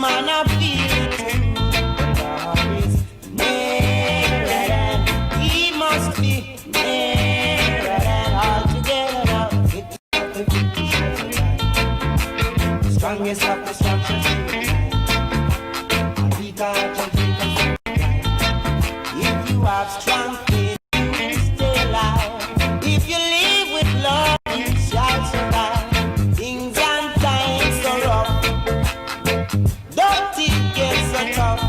man I feel too. God is nearer than, he must be nearer than. All together now, it's not the strongest of the structures in the time. And we got to take us time. If you have strong faith, you will stay alive. If you live with love, you shall survive. Things and times are rough. Don't it get so tough.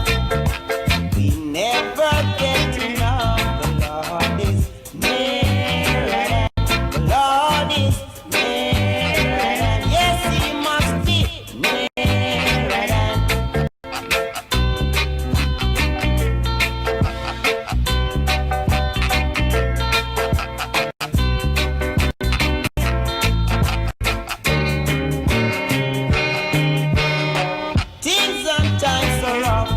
We never get enough. The Lord is nearer than. The Lord is nearer than. Yes, he must be nearer than. Things and times are rough.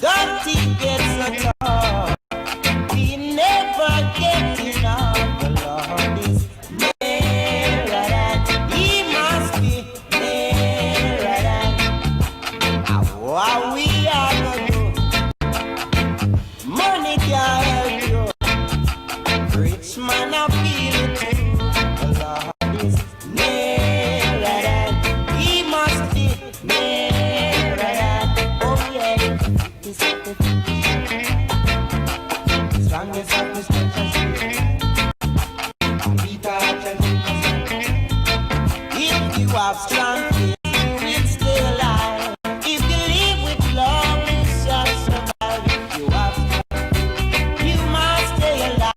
Don't it get so tough. We never get enough. The Lord is nearer than. He must be nearer than. Now what we are gonna do? Money can't help you. Rich man I feel it too. The Lord is nearer than. He must be nearer than. Oh yeah, this is the strongest of the structures in the time. And we got to take us time. If you have strong faith, you will stay alive. If you live with love, you shall survive. If you have strong faith, you must stay alive.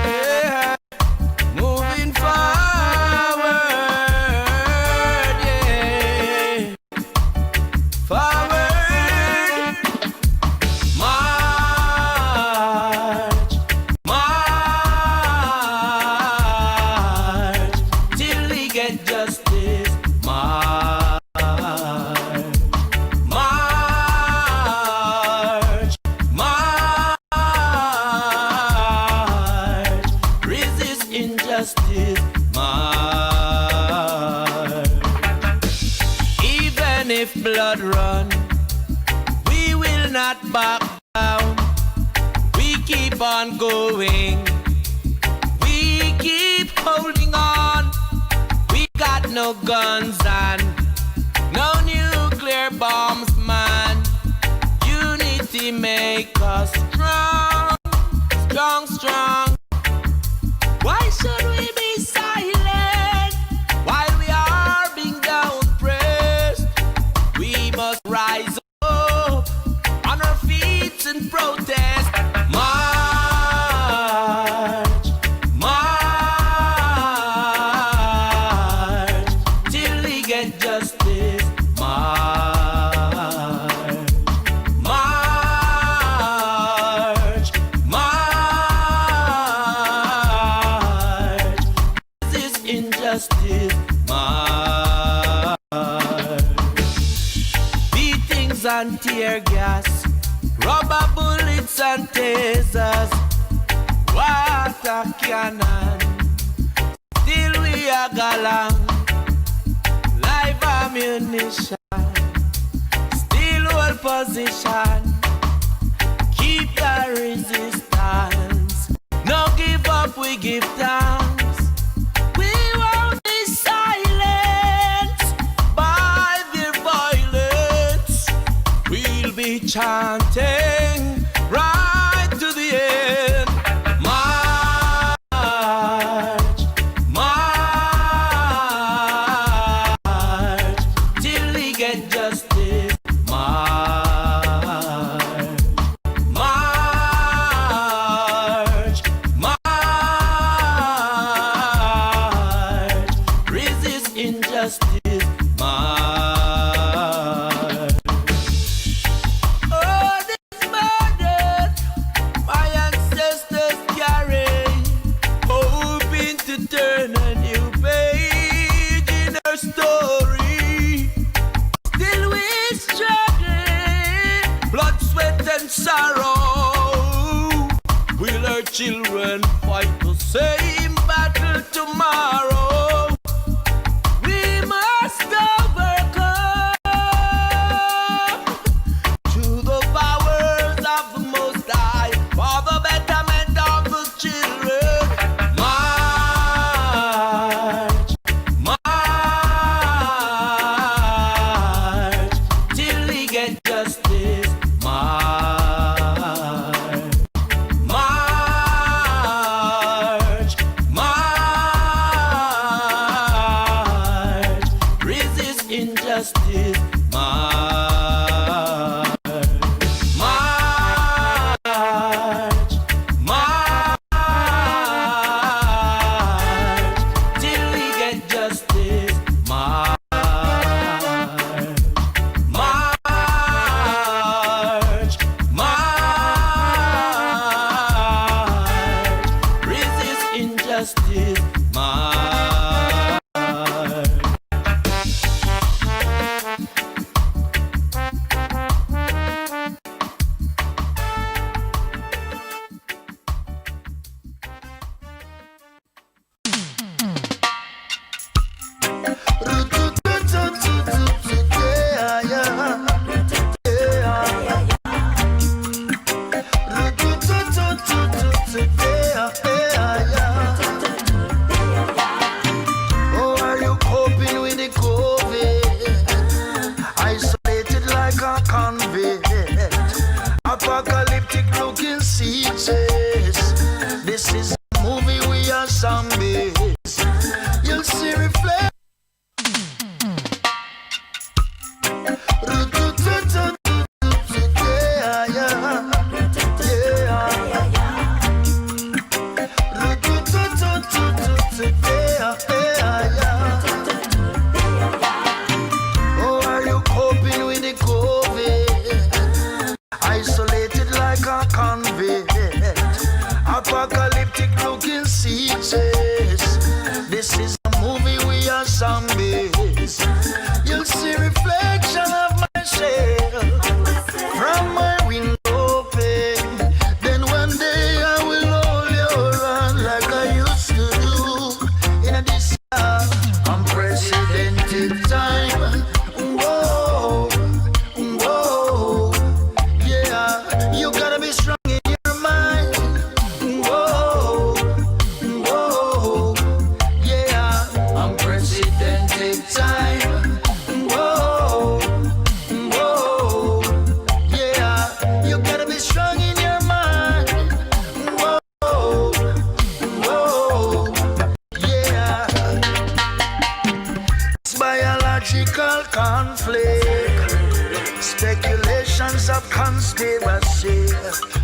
Yeah, moving forward, yeah, forward, march, march, till we get justice, march, march, march, resist injustice, march. Even if blood run, we will not back down. We keep on going. We keep holding on. We got no guns and no nuclear bombs, man. Unity make us strong, strong, strong. Why should we be silent while we are being down pressed? We must rise up on our feet and protest. March, march, till we get justice. March, march, march, resist injustice. March. Beatings and tear gas, rubber bullets and tasers, water cannon, still we are galang. Live ammunition, still hold position, keep the resistance. No give up, we give thanks. We won't be silenced by their violence. We'll be chanting right to the end. March, march, till we get justice. March, sorrow. Will our children fight the same battle tomorrow? We must overcome to the powers of the Most High for the betterment of the children. March, march, till we get justice. March, march, march, resist injustice. March, march, march, till we get justice. March, march, march, resist injustice. March. Oh, are you coping with the COVID? Isolated like a convict. Apocalyptic looking seizes. This is a movie, we are zombies. You'll see reflect. Oh, are you coping with the COVID? Isolated like a convict. Apocalyptic looking seizes. This is a movie, we are zombies. You'll see reflection of myself from my window pane. Then one day I will hold your hand like I used to do in this unprecedented time. Whoa, whoa, yeah, you gotta be strong in your mind. Whoa, whoa, yeah, unprecedented time. Whoa, whoa, yeah, you gotta be strong in your mind. Whoa, whoa, yeah. It's biological conflict, speculations of conspiracy.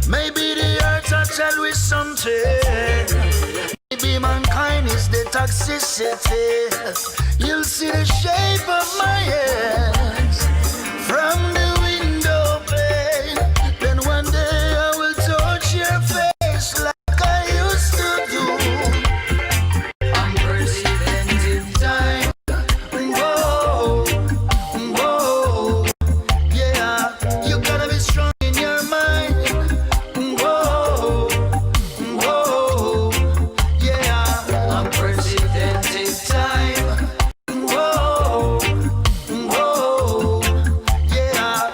Maybe the earth will tell with something. Maybe mankind is the toxicity. You'll see the shape of my hands from the window pane. Then one day I will touch your face like I used to do. Unprecedented time. Whoa, whoa, yeah, you gotta be strong in your mind. Whoa, whoa, yeah, unprecedented time. Whoa, whoa, yeah,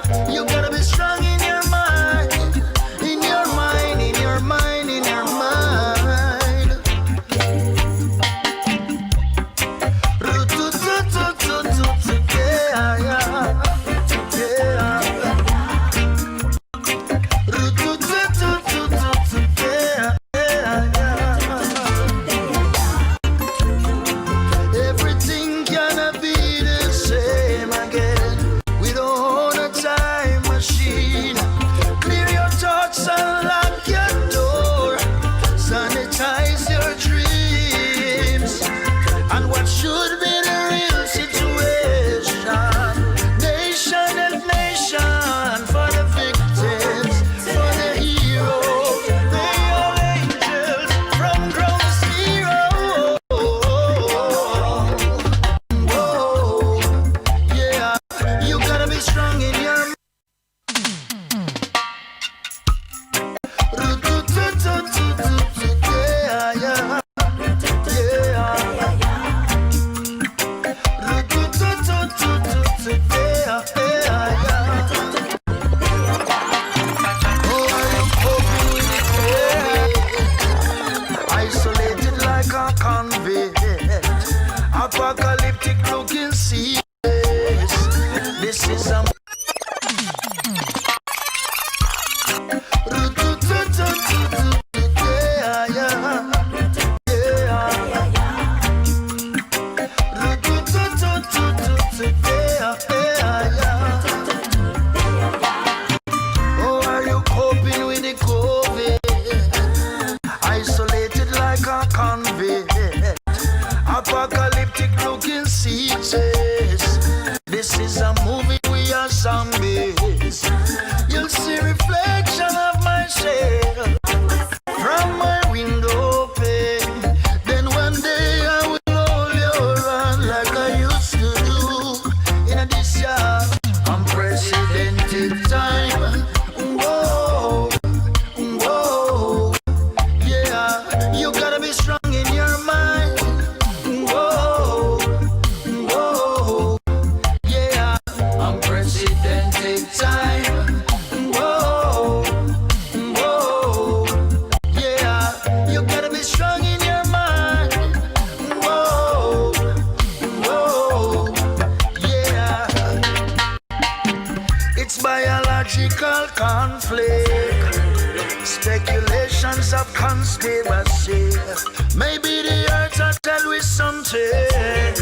face. You'll see reflection of myself from my window pane. Then one day I will hold your hand like I used to do in this yard. Unprecedented time. Whoa, whoa, yeah. You gotta be strong in your mind. Whoa, whoa, yeah. Unprecedented time. Whoa, whoa, yeah. You gotta be strong in your mind. Whoa, whoa, yeah. It's biological conflict, speculations of conspiracy. Maybe the earth will tell we something.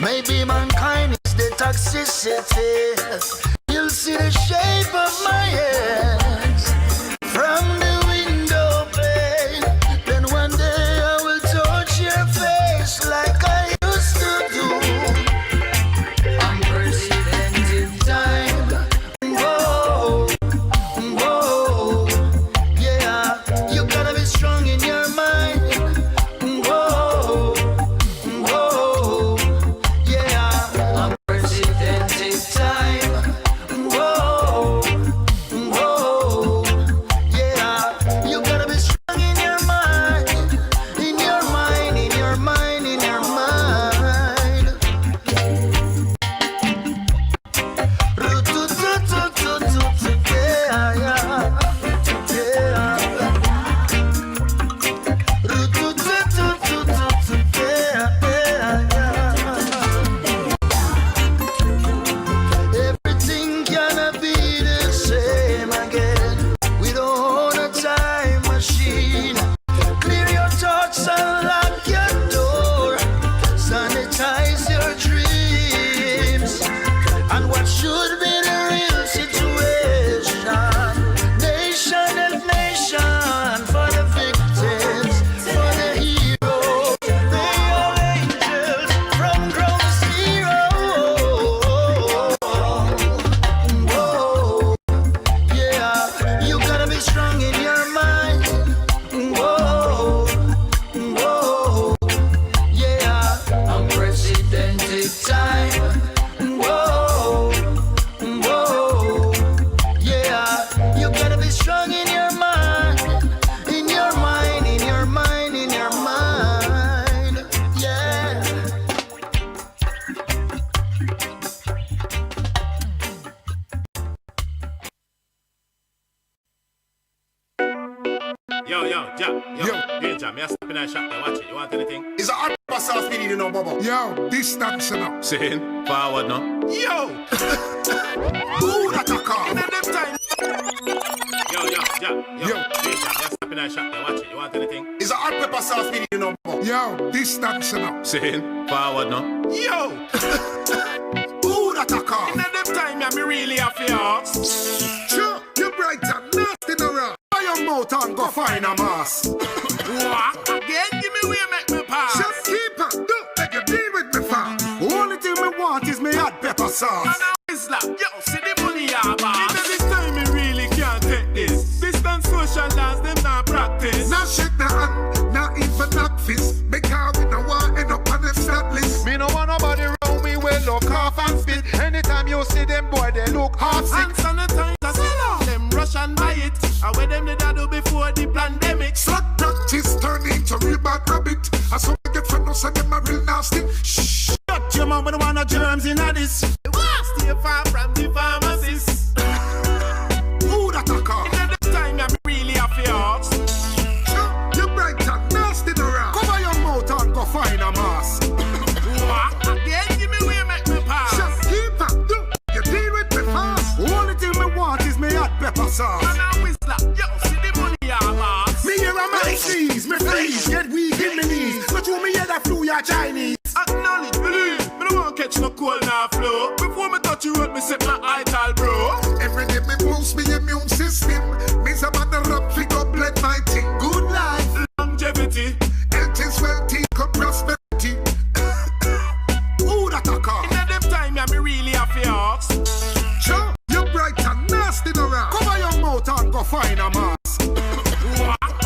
Maybe mankind is the toxicity. You'll see the shape of my hands from the window pane. Then one day I will touch your face like I used to do. Unprecedented time. Whoa, whoa, yeah. You gotta be strong in your mind. Whoa, whoa, yeah. Unprecedented time. Whoa, whoa, yeah. You gotta be strong in your mind. In your mind, in your mind, in your mind. Yeah, yeah, everything cannot be the same again. We don't own a time machine. Clear your thoughts and lock your door. Sanitize your dreams. And what should be the real situation? Nation and nation for the victims, for the heroes. They are angels from ground zero. Whoa, yeah. You gotta be strong in your mind. Whoa, whoa, yeah. Unprecedented time. Whoa, whoa, yeah. You gotta be strong in your mind. In your mind, in your mind, in your mind. Yeah. Yo, Danger, me a step in that shop there, watch it. You want anything? Is a hot pass off me need no bubble. Yo, distance now. Saying, forward now. Yo! Who that a call? In them time. Yo, Danger, me a step in that shop there, watch it. You want anything? Is a hot pepper sauce me need no bubble. Yo, distance now. Saying, forward now. Yo! Who that a call? In them time, me really have to ask. Sure, you bright and nasty no wrong. Buy your mouth and go find a mass. What? Again, give me way, make me pass. Shopkeeper, don't make you deal with me fast. Only thing me want is me hot pepper sauce. And now it's like, yo, see the money ya boss. Even this time, me really can't take this. Distance social dance, them not practice. Now shake the hand, not even knock fist. Because we don't want end up on the flat list. Me no want nobody round me well look half and spit. Anytime you see them boy they look half sick. And sanitize them rush and buy it. And where them did I do before the pandemic. Slug practice turn into real bad habit. I saw me get from us and them a real nasty. Shh. Shut your mouth, we don't want no germs in this. Stay far from the pharmacist. Who that a call? In this time I really have to ask. Sure, you bright and nasty no wrong. Cover your mouth and go find a mass. What? Again, give me way, make me pass. Shopkeeper, do you deal with me fast? Only thing me want is me hot pepper sauce. And now it's like, yo, see the money ya boss. Me hear a man sneeze, me freeze, get weak in me knees. But you me hear the flu ya Chinese. Acknowledge, believe. Me don't want catch no cold nor flow. Before me touch you road, me set my eye tall, bro. Every day me boost me immune system. Means I'm on the rub, figure blood my thing. Good life, Longevity. health is wealthy, come prosperity. Who that a call? In them time, yeah, me really have to ask. Sure, you bright and find a mask.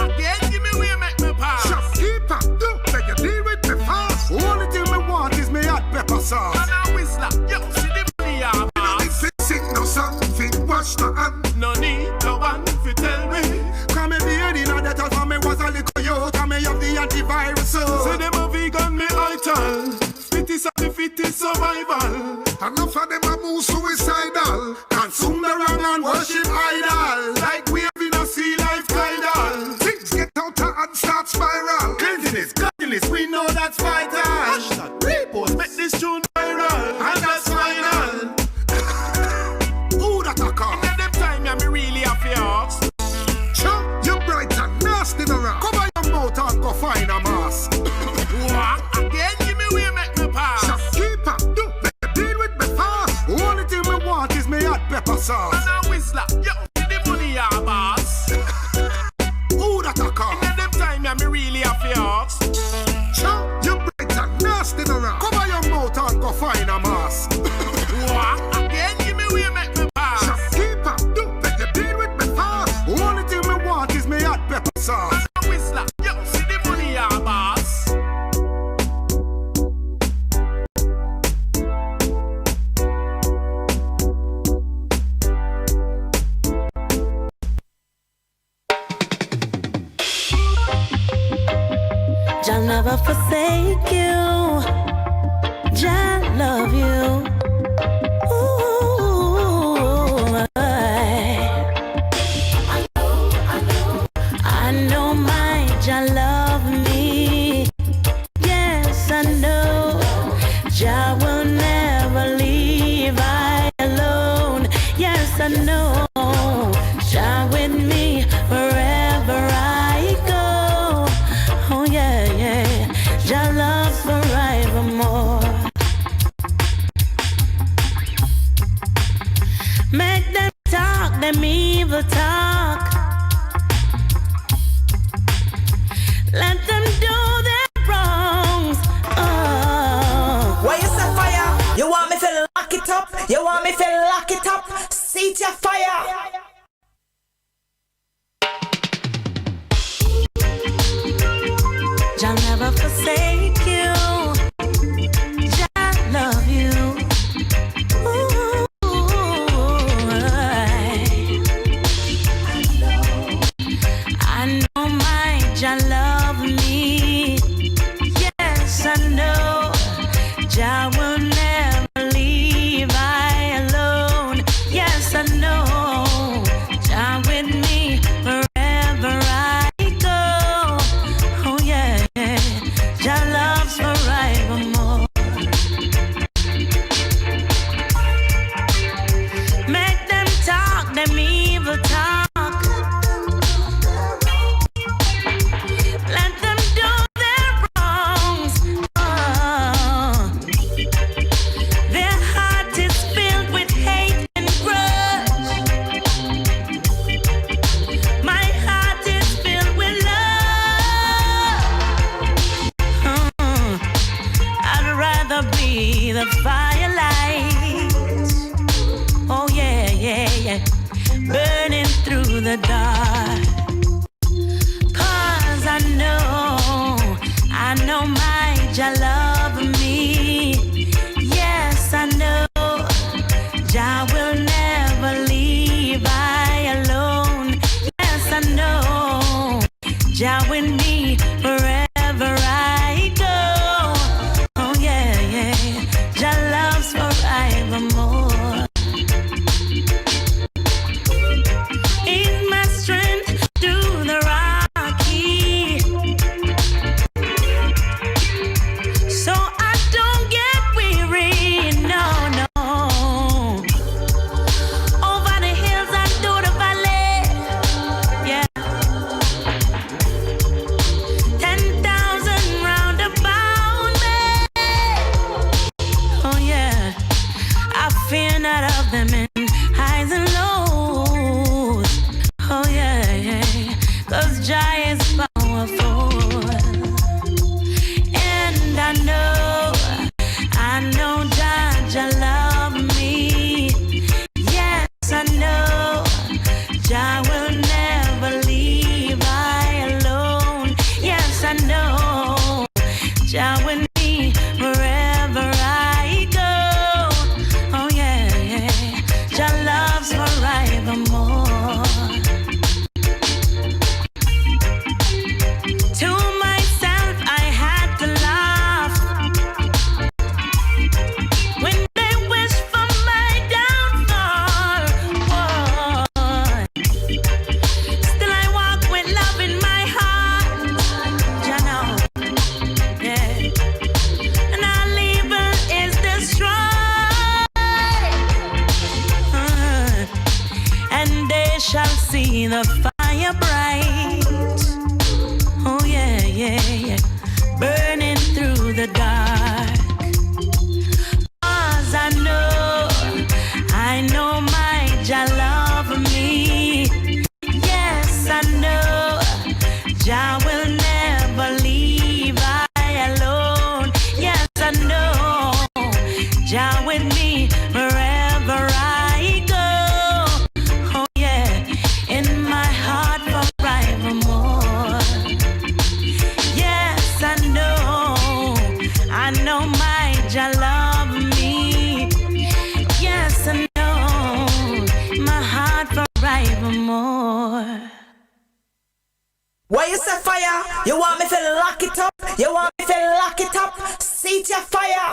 Again, give me way, make me pass. Shopkeeper, don't let you deal with me fast. Only thing me want is me hot pepper sauce. And a whistler, you see the money I pass. If it sing no song, fit wash the hand. No need no one to tell me. Come me baby, now that all for me was a little youth. And me have the antivirus so. Say them a vegan, me ital. Fittest of the fittest survival. Enough of them a move suicidal. Consume the wrong and worship idol. Like waving a sea life tidal. Things get out of hand, start spiral. Cleanliness, godliness, we know that's vital. Hashtag repost, make this tune viral. And that's final. Who that a call? At them time, yeah, me really have to ask. Sure, you bright and nasty no rock. Cover your mouth and go find a mask. Again, give me way, make me pass. Shopkeeper, don't let you deal with me fast. Only thing me want is me hot pepper sauce. And a whistler, you see the money I boss. Who that a call? At them time, yeah, me really have to ask. Sure, you bright and nasty no rock. Cover your mouth and go find a mask. Again, give me way, make me pass. Shopkeeper, don't let you deal with me fast. Only thing me want is me hot pepper sauce. And a whistler, you see the money I boss. Jah never forsake you. Jah love you. Ooh, I know my Jah love me. Yes, I know Jah will never leave I alone. Yes, I know Jah with me wherever I go. Oh yeah, yeah, Jah loves forevermore. Make them talk, them evil talk. Let them do their wrongs. Oh. Why you set fire? You want me to lock it up? You want me to lock it up? Seat your fire. Jah never forsake you. Jah love you. Ooh, I know my Jah love me. Yes, I know Jah will never leave I alone. Yes, I know Jah with me wherever I go. Oh yeah, Jah loves forevermore. Make them talk, them evil talk. Let them do their wrongs. Oh. Their heart is filled with hate and grudge. My heart is filled with love. I'd rather be the firelight. Oh yeah, yeah, yeah. Burning through the dark. 'Cause I know my Jah love me. Yes, I know Jah will never leave I alone. Yes, I know Jah with me wherever I go. Oh yeah, yeah, Jah loves forevermore. He's my strength through the rocky. So I don't get weary, no, no. Over the hills and through the valley, yeah. shall see the fire bright. Oh yeah, yeah, yeah. Burning through the dark. 'Cause I know my Jah love me. Yes, I know Jah will never leave I alone. Yes, I know Jah with me wherever I go. Oh yeah, in my heart forevermore. Yes, I know my Jah love me. Yes, I know my heart forevermore. Why you say fire? You want me to lock it up? You want me to lock it up? Seat your fire.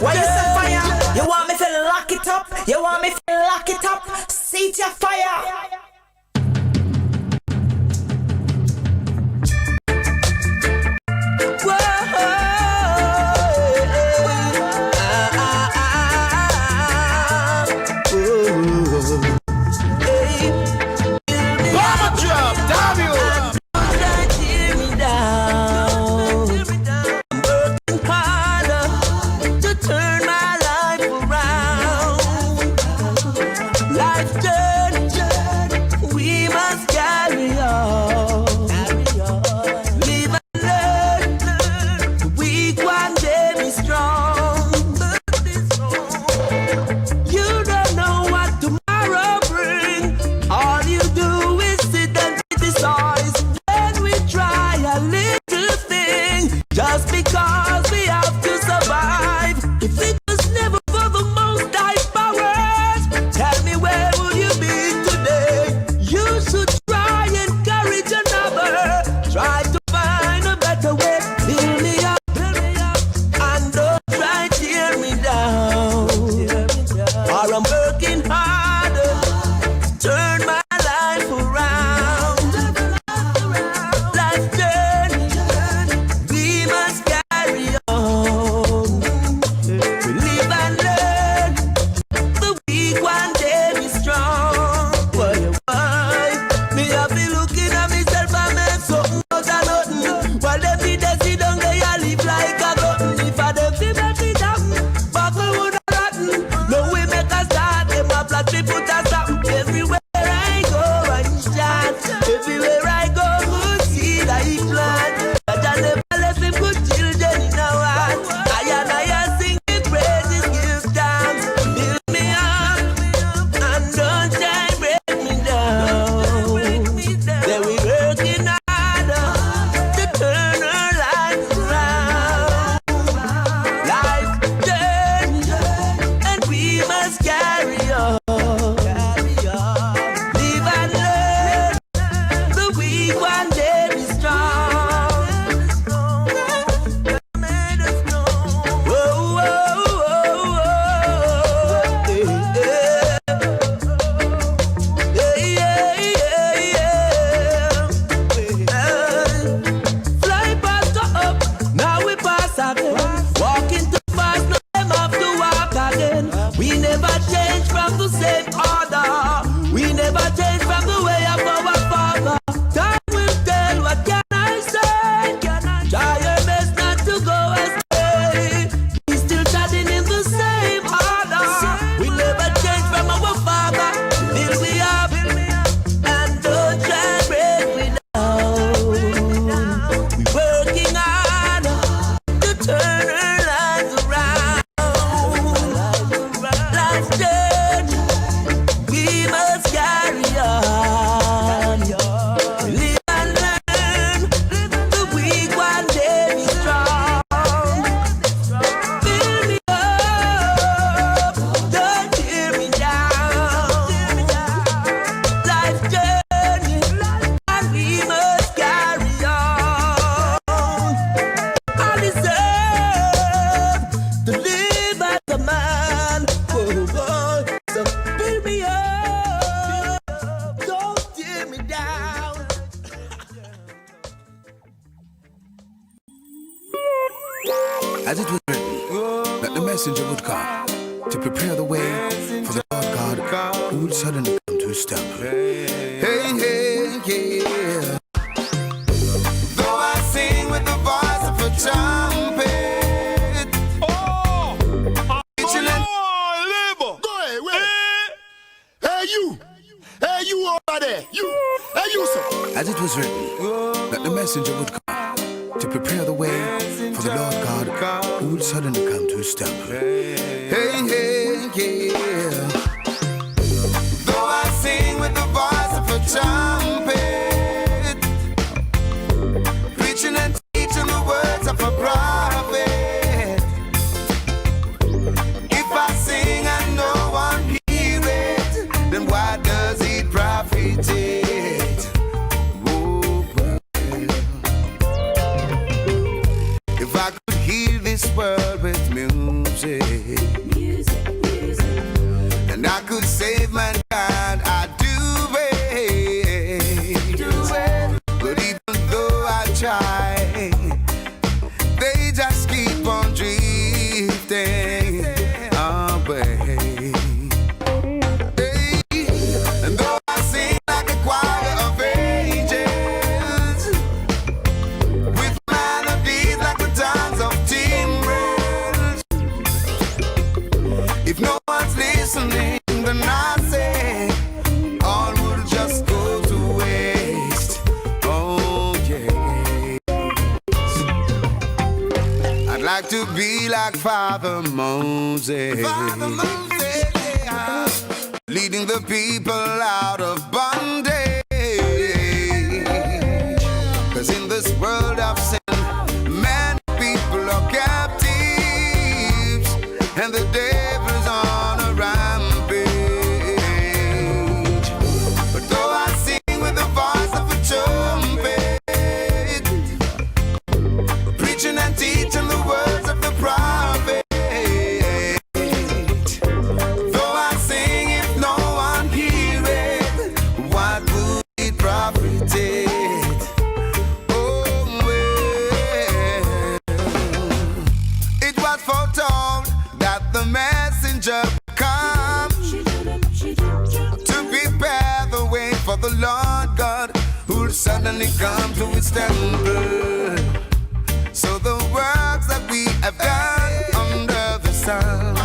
Why you say fire? As it was written, that the messenger would come to prepare the way for the Lord God who would suddenly come to his temple. Hey, yeah. Though I sing with the voice of a trumpet. Go ahead, wait. Hey, you over there. You, sir. As it was written, that the messenger would come to prepare the way for the Lord God who would suddenly come to his temple. Hey, yeah. Though I sing with the voice of a trumpet, preaching and teaching the words of a prophet. If I sing and no one hear it, then why does it profit it? Oh, well. If I could heal this world with music, and I could save mankind, I'd do it. But even though I try, they just keep on drifting away. And though I sing like a choir of angels, with melodies like the tongues of timbrels, if no one's listening, then I say all would just go to waste. Oh yeah. I'd like to be like Father Moses, leading the people out of bondage. 'Cause in this world of sin, many people are captives, and the devil's on a rampage. But though I sing with the voice of a trumpet, preaching and teaching the words of the prophet, though I sing if no one hear it, what would it profit it? Oh, well, it was foretold that the messenger would come to prepare the way for the Lord God who'll suddenly come to his temple. So the works that we have done under the sun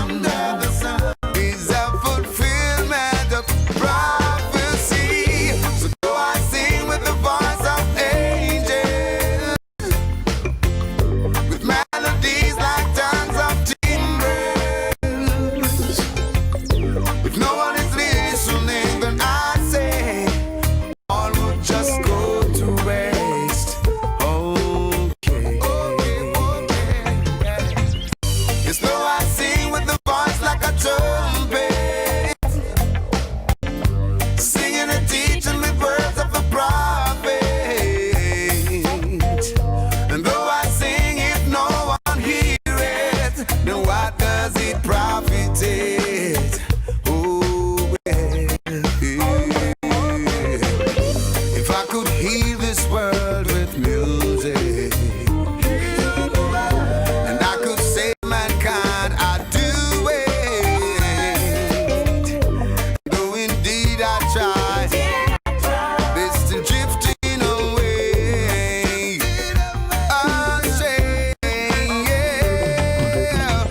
is a fulfillment of prophecy. So though I sing with the voice of angels, with melodies like tongues of timbrels, if no one is listening, then I say all would just go to waste. Okay. Yes, though I sing with the voice like a trumpet, singing and teaching with words of a prophet. And though I sing, if no one hear it, then what does it profit it? Oh, well, if I could heal this world with music, and I could save mankind, I'd do it. Though indeed I try, they're still drifting away. I say, yeah,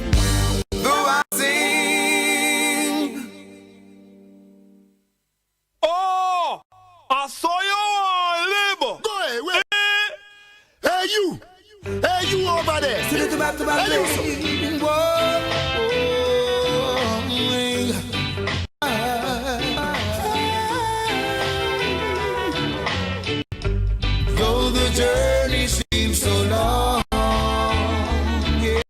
though I sing. Oh, I saw you on labor. Go ahead, wait. Hey, you over there. Hey, you, sir. Though the journey seems so long, yeah,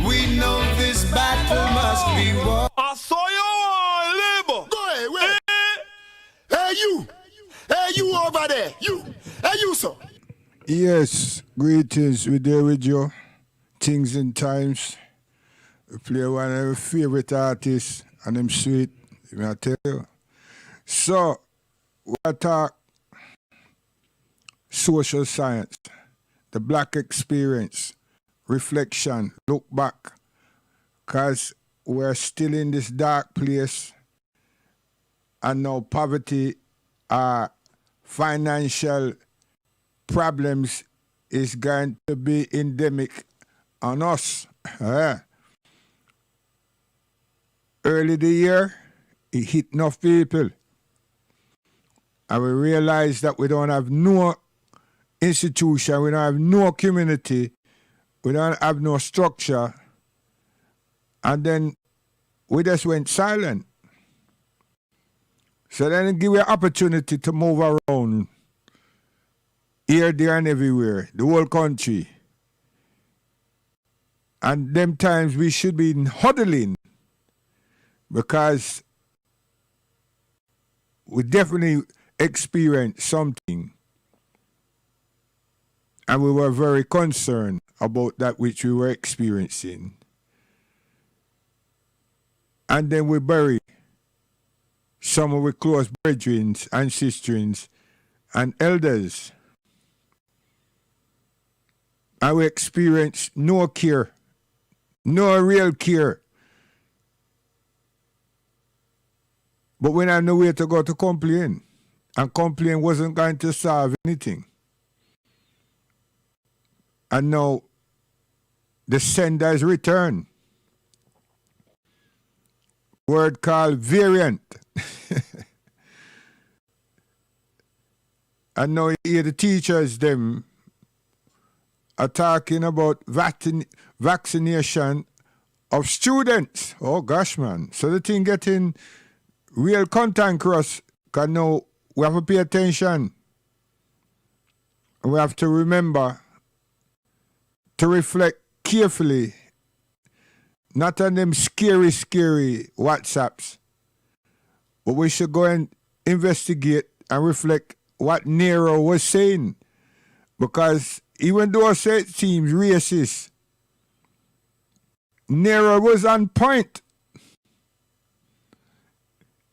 we know this battle must be won. I saw you on labor. Go ahead, wait. Hey, you over there. Hey, you, sir. Yes, greetings. We're there with you. Things and Times. We play one of our favorite artists, and them sweet. I tell you. So, we talk social science, the black experience, reflection, look back, because we're still in this dark place, and now poverty, financial problems is going to be endemic on us. Early the year, it hit enough people. And we realized that we don't have no institution, we don't have no community, we don't have no structure. And then we just went silent. So then it give you an opportunity to move around here, there, and everywhere, the whole country. And them times we should be huddling, because we definitely experienced something. And we were very concerned about that which we were experiencing. And then we bury some of our close brethren and sisters and elders. And we experienced no care, no real care. But we had nowhere to go to complain. And complain wasn't going to solve anything. And now the sender is returned. Word called variant. And now here the teachers them are talking about vaccination of students. Oh gosh, man. So the thing getting real cantankerous, because now we have to pay attention. We have to remember to reflect carefully, not on them scary WhatsApps, but we should go and investigate and reflect what Nero was saying. Because even though it seems racist, Nero was on point.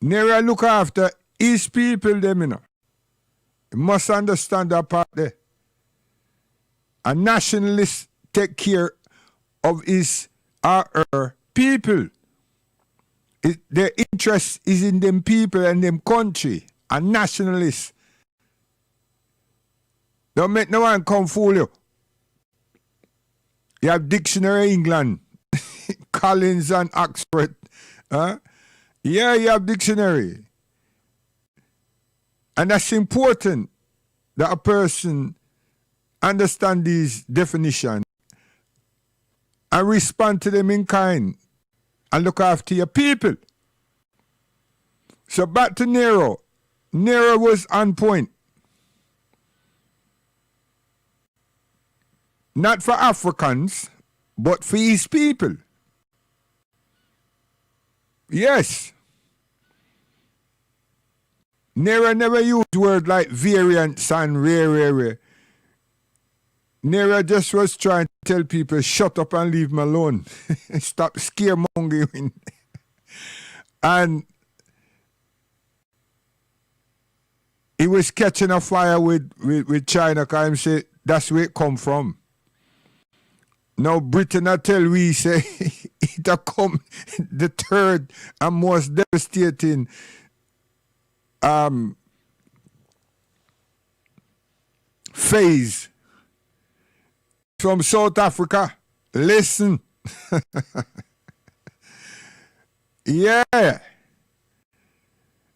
Nero look after his people, them, you know. You must understand that part there. A nationalist take care of his or her people. Their interest is in them people and them country. A nationalist. Don't make no one come fool you. You have Dictionary England, Collins and Oxford. Yeah, you have dictionary. And that's important that a person understand these definitions and respond to them in kind and look after your people. So back to Nero. Nero was on point. Not for Africans, but for his people. Yes. Nero never used words like variants and rare. Nero just was trying to tell people, shut up and leave me alone. Stop scaremongering. And he was catching a fire with China, because he said that's where it come from. Now Britain I tell we say it a come the third and most devastating phase from South Africa. Listen. Yeah.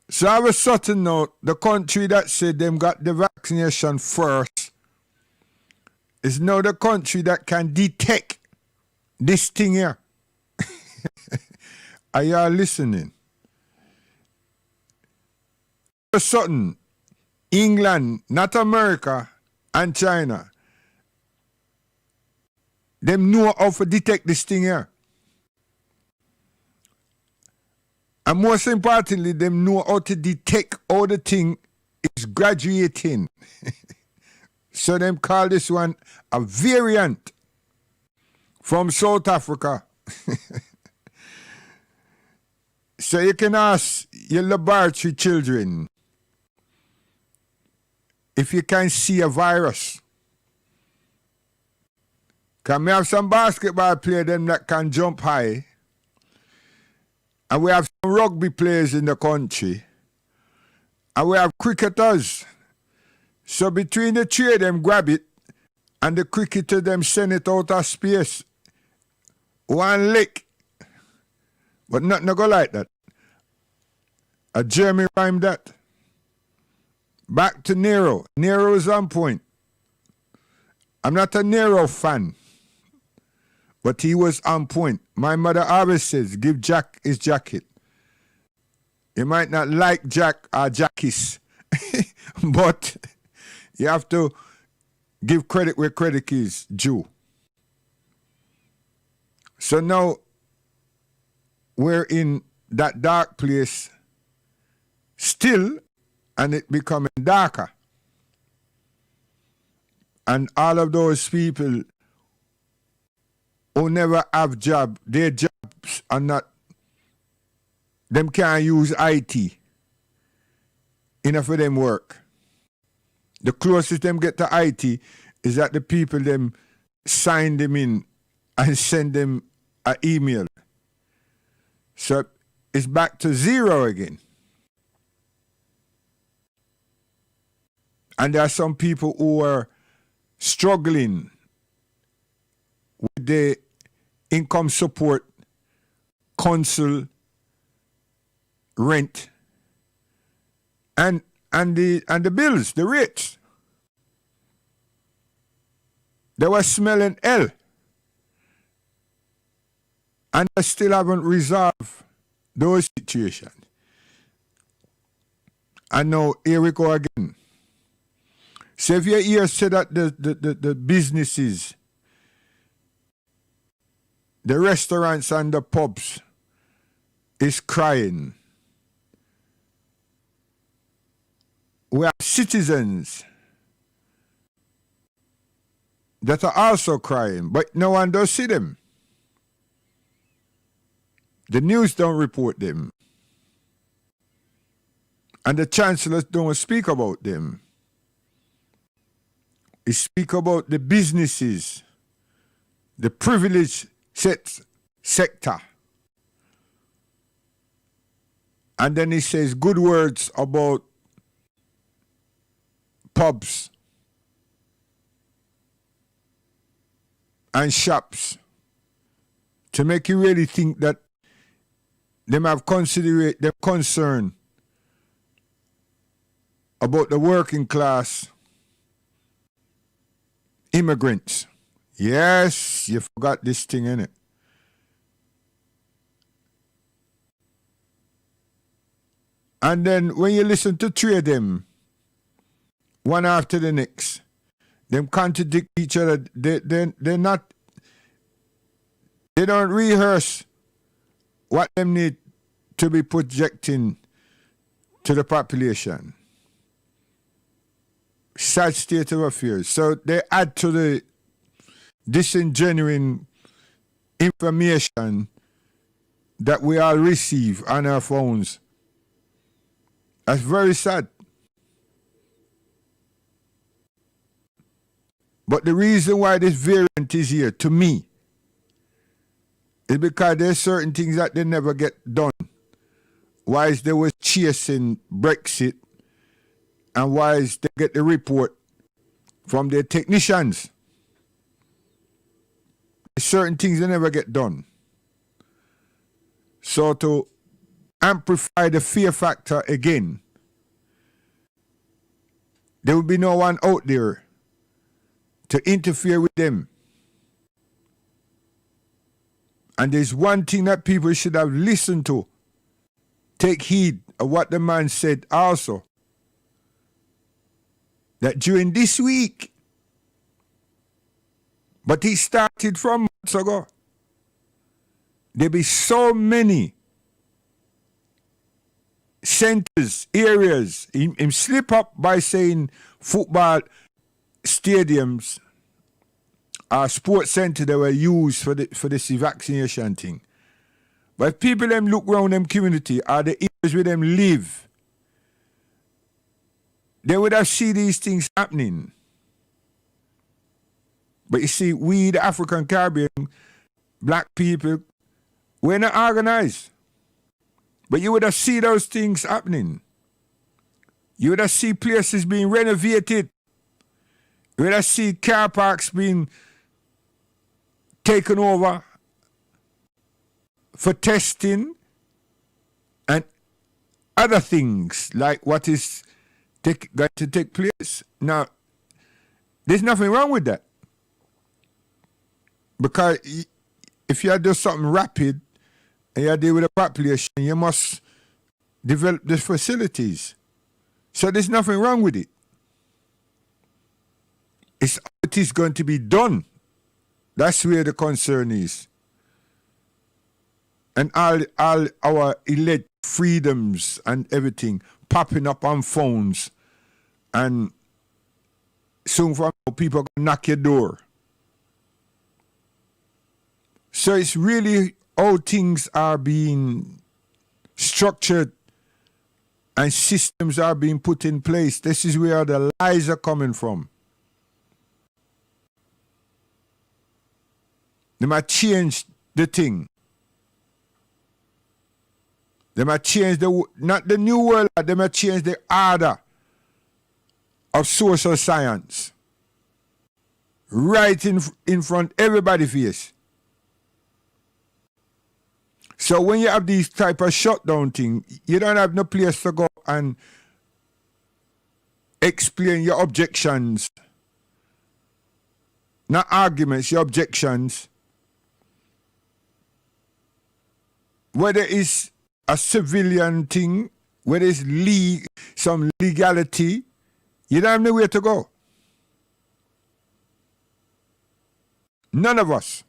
So I was certain now, the country that said them got the vaccination first is now the country that can detect this thing here. Are y'all listening? For certain, England, not America, and China, them know how to detect this thing here. And most importantly, them know how to detect how the thing is graduating. So them call this one a variant from South Africa. So you can ask your laboratory children if you can see a virus. Can we have some basketball players them that can jump high? And we have some rugby players in the country. And we have cricketers. So between the three of them grab it, and the cricketer them send it out of space. One lick. But not go like that. A Jeremy rhymed that. Back to Nero. Nero is on point. I'm not a Nero fan, but he was on point. My mother always says, give Jack his jacket. You might not like Jack or Jackies, but you have to give credit where credit is due. So now we're in that dark place still, and it becoming darker. And all of those people who never have job, their jobs are not, them can't use IT. Enough of them work. The closest them get to IT is that the people them sign them in and send them an email. So it's back to zero again. And there are some people who are struggling with the income support, council, rent, and the bills, the rates. They were smelling hell. And they still haven't resolved those situations. And now here we go again. So if you hear say that the businesses, the restaurants and the pubs is crying, we have citizens that are also crying, but no one does see them. The news don't report them. And the chancellors don't speak about them. He speak about the businesses, the privileged sector. And then he says good words about pubs and shops to make you really think that them have considerate them concern about the working class immigrants. Yes, you forgot this thing, innit? And then when you listen to three of them, one after the next, them contradict each other. They're not, they don't rehearse what them need to be projecting to the population. Sad state of affairs. So they add to the disingenuine information that we all receive on our phones. That's very sad. But the reason why this variant is here, to me, is because there's certain things that they never get done. Whilst they were chasing Brexit, and whilst they get the report from their technicians. There's certain things they never get done. So to amplify the fear factor again, there will be no one out there to interfere with them. And there's one thing that people should have listened to. Take heed of what the man said also. That during this week, but it started from months ago, there be so many centers, areas. Him slip up by saying football stadiums or sports center that were used for this vaccination thing. But if people them look around them community or the areas where them live, they would have seen these things happening. But you see, we, the African Caribbean, black people, we're not organized. But you would have seen those things happening. You would have seen places being renovated. You would have seen car parks being taken over for testing and other things like what is going to take place. Now, there's nothing wrong with that. Because if you do something rapid and you deal with a population, you must develop the facilities. So there's nothing wrong with it. It's how it is going to be done. That's where the concern is. And all our elect freedoms and everything popping up on phones, and soon from now people gonna knock your door. So it's really how things are being structured and systems are being put in place. This is where the lies are coming from. They might change the thing. They might change not the new world, they might change the order of social science. Right in front everybody's face. So when you have these type of shutdown thing, you don't have no place to go and explain your objections. Not arguments, your objections. Whether it's a civilian thing, whether it's some legality, you don't have nowhere to go. None of us.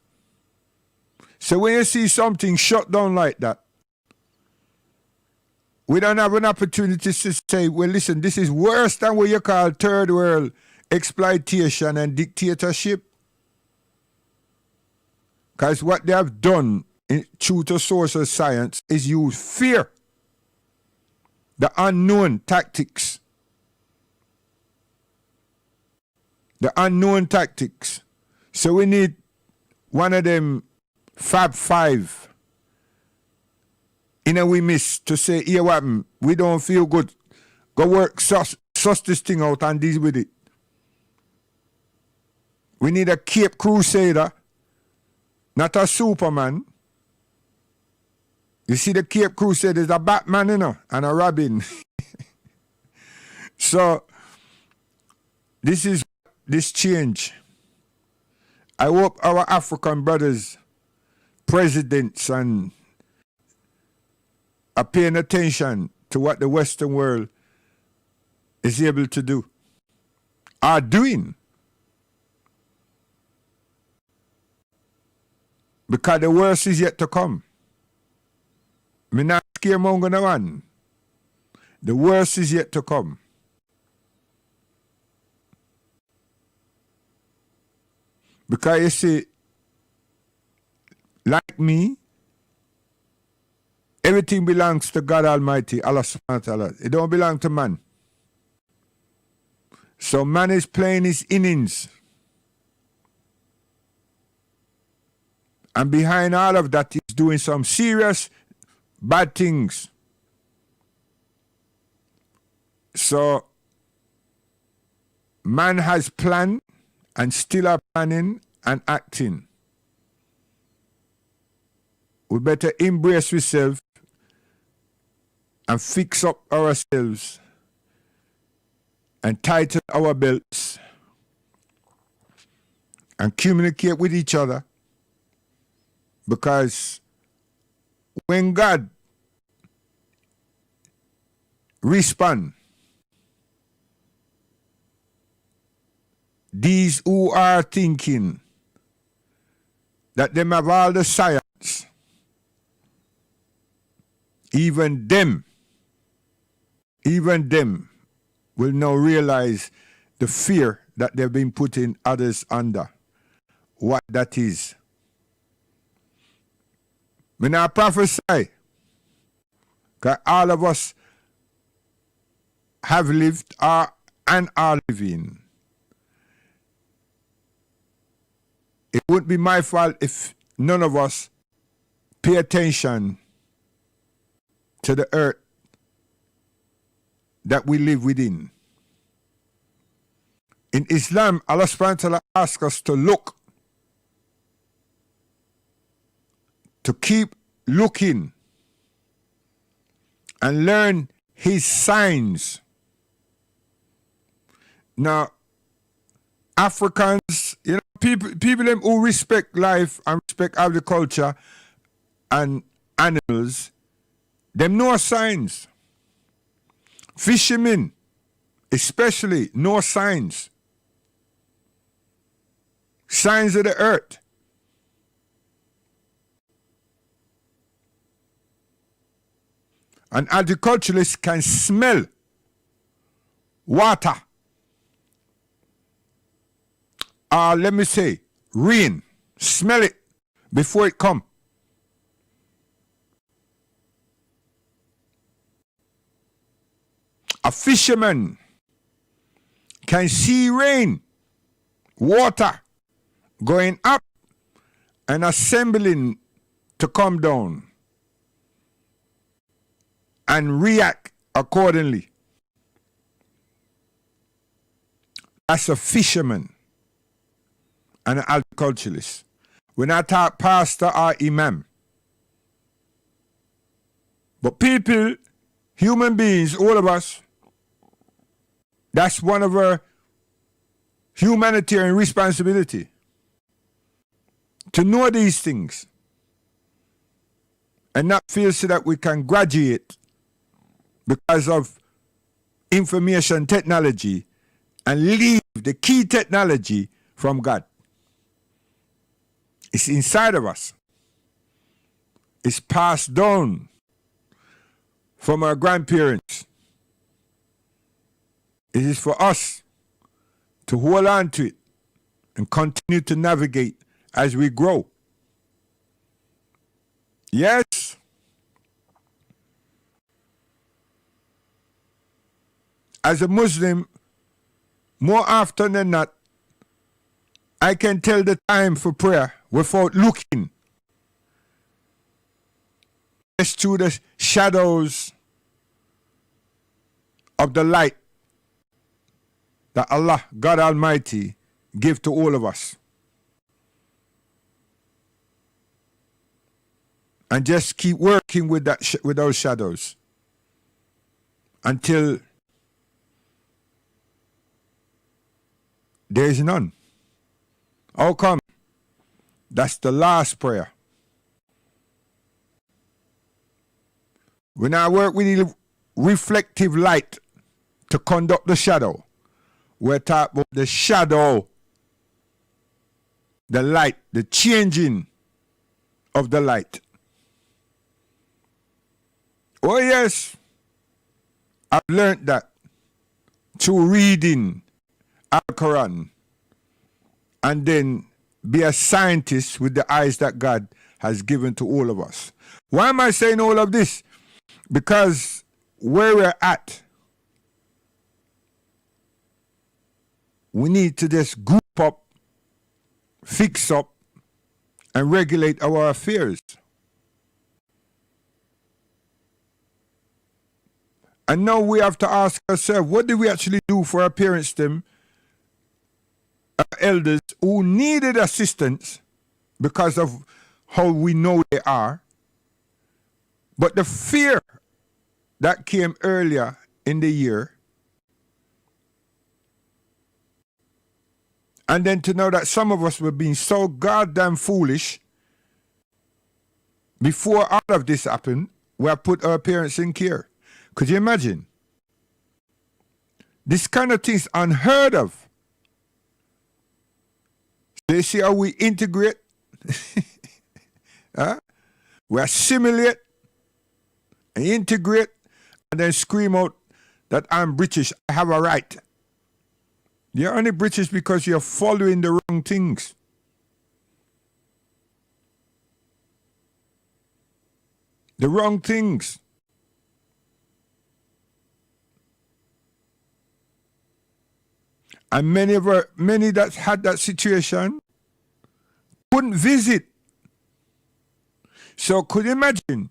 So when you see something shut down like that, we don't have an opportunity to say, well, listen, this is worse than what you call third world exploitation and dictatorship. Because what they have done true to social science is use fear, the unknown tactics. The unknown tactics. So we need one of them Fab Five in a we miss to say, here what we don't feel good. Go work, suss this thing out and deal with it. We need a Cape Crusader, not a Superman. You see the Cape Crusader is a Batman, you know, and a Robin. So this change. I hope our African brothers, presidents, and are paying attention to what the Western world is able to do, are doing. Because the worst is yet to come. Me not scaremonger no one. The worst is yet to come. Because you see, like me, everything belongs to God Almighty, Allah subhanahu wa ta'ala. It don't belong to man. So man is playing his innings. And behind all of that, he's doing some serious bad things. So man has planned and still are planning and acting. We better embrace ourselves and fix up ourselves and tighten our belts and communicate with each other, because when God responds, these who are thinking that them have all the science, even them will now realize the fear that they've been putting others under. What that is. Me not prophesy, because all of us have lived and are living It wouldn't be my fault if none of us pay attention to the earth that we live within. In Islam, Allah subhanahu wa ta'ala asks us to look, to keep looking and learn his signs. Now, Africans, people them who respect life and respect agriculture and animals, them know signs. Fishermen, especially, know signs. Signs of the earth. An agriculturalist can smell water. Let me say, rain. Smell it before it come. A fisherman can see rain, water going up and assembling to come down and react accordingly. That's a fisherman and an agriculturalist. When I talk pastor or imam. But people, human beings, all of us, that's one of our humanitarian responsibility. To know these things. And not feel so that we can graduate because of information technology and leave the key technology from God. It's inside of us. It's passed down from our grandparents. It is for us to hold on to it and continue to navigate as we grow. Yes. As a Muslim, more often than not, I can tell the time for prayer without looking. Just through the shadows of the light that Allah, God Almighty, give to all of us. And just keep working with that with those shadows until there is none. How come? That's the last prayer. When I work with the reflective light to conduct the shadow, we're talking about the shadow, the light, the changing of the light. Oh yes, I've learned that through reading Al-Quran and then be a scientist with the eyes that God has given to all of us. Why am I saying all of this? Because where we're at, we need to just group up, fix up, and regulate our affairs. And now we have to ask ourselves, what did we actually do for our parents, them, our elders who needed assistance because of how we know they are, but the fear that came earlier in the year, and then to know that some of us were being so goddamn foolish before all of this happened, we have put our parents in care. Could you imagine? This kind of thing is unheard of. So you see how we integrate? Huh? We assimilate and integrate and then scream out that I'm British, I have a right. You're only British because you're following the wrong things. The wrong things. And many that had that situation couldn't visit. So could you imagine,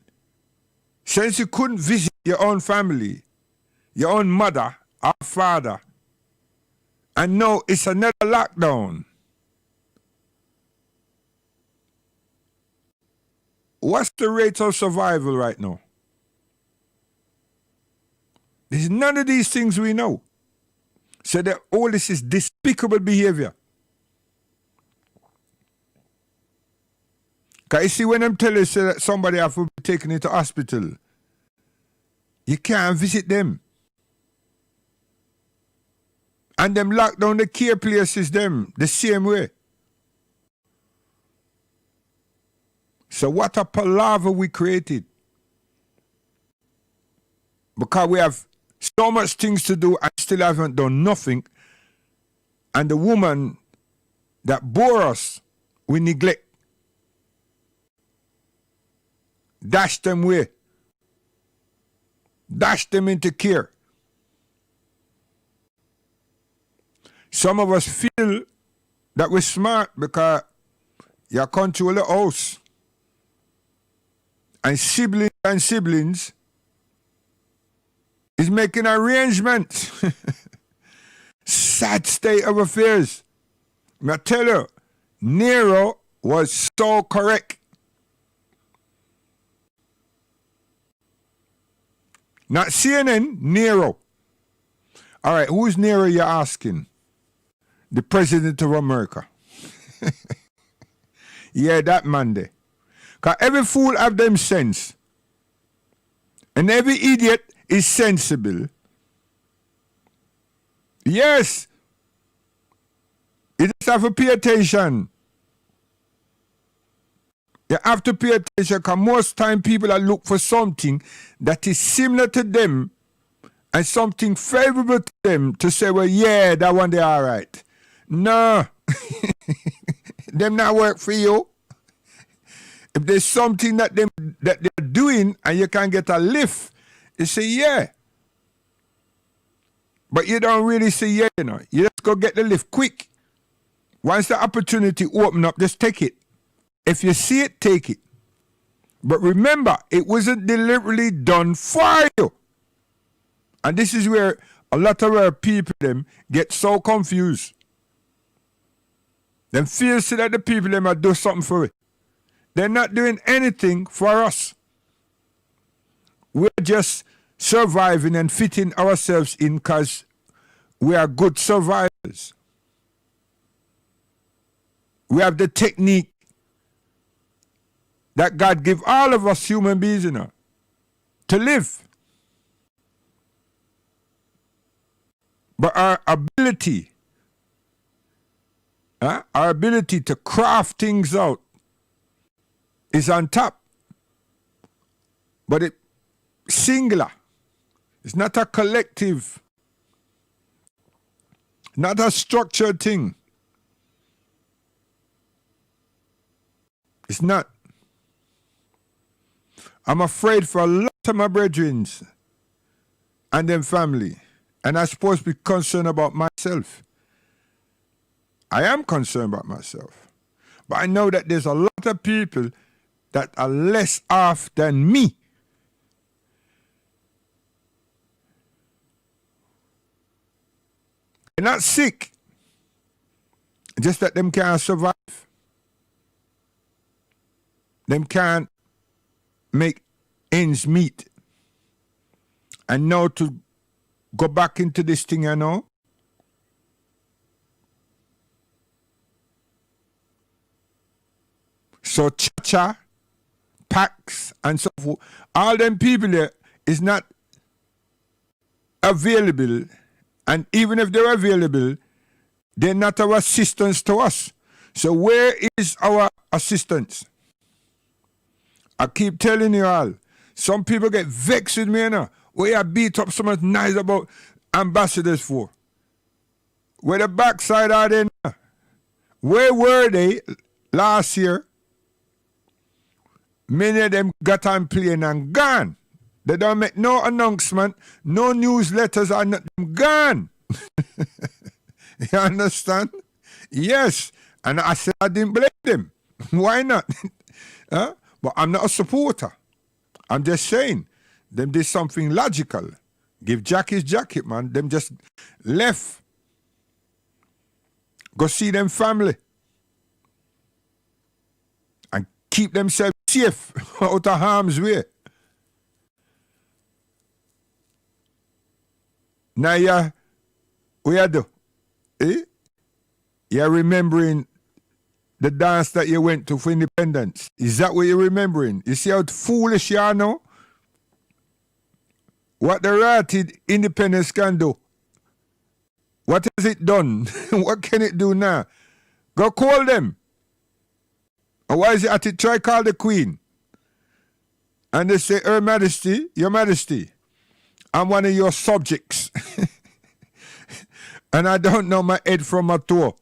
since you couldn't visit your own family, your own mother or father, and now it's another lockdown. What's the rate of survival right now? There's none of these things we know. So that all this is despicable behavior. Because you see, when I'm telling you that somebody have to be taken into hospital, you can't visit them. And them lock down the care places them the same way. So what a palaver we created. Because we have so much things to do and still haven't done nothing. And the woman that bore us, we neglect. Dash them away. Dash them into care. Some of us feel that we're smart because you control the house. And siblings is making arrangements. Sad state of affairs. I tell you, Nero was so correct. Not CNN, Nero. All right, who's Nero you're asking? The President of America. Yeah, that man there. Because every fool have them sense. And every idiot is sensible. Yes. You just have to pay attention. You have to pay attention because most time people are look for something that is similar to them and something favorable to them to say, well, yeah, that one they all right. No. Them not work for you. If there's something that they're doing and you can get a lift, you say, yeah. But you don't really say, yeah, you know. You just go get the lift quick. Once the opportunity open up, just take it. If you see it, take it. But remember, it wasn't deliberately done for you. And this is where a lot of our people them get so confused. Them feel so that the people them are do something for it. They're not doing anything for us. We're just surviving and fitting ourselves in because we are good survivors. We have the technique that God give all of us human beings, you know, to live. But our ability to craft things out is on top. But it's singular. It's not a collective. Not a structured thing. It's not. I'm afraid for a lot of my brethren and them family. And I'm supposed to be concerned about myself. I am concerned about myself. But I know that there's a lot of people that are less off than me. They're not sick. Just that them can't survive. Them can't make ends meet. And now to go back into this thing, you know. So cha-cha, packs, and so forth, all them people there is not available. And even if they're available, they're not our assistance to us. So where is our assistance? I keep telling you all, some people get vexed with me, you know. Where you beat up so much nice about ambassadors for? Where the backside are they now? Where were they last year? Many of them got on plane and gone. They don't make no announcement, no newsletters, and them gone. You understand? Yes. And I said I didn't blame them. Why not? Huh? But I'm not a supporter. I'm just saying, them did something logical. Give Jack his jacket, man. Them just left. Go see them family. And keep themselves safe out of harm's way. Now, yeah, what you do? Eh? You're remembering the dance that you went to for independence. Is that what you're remembering? You see how foolish you are now? What the ratted independence can do? What has it done? What can it do now? Go call them. Or why is it at it? Try call the Queen. And they say, Her Majesty, Your Majesty, I'm one of your subjects. And I don't know my head from my toe.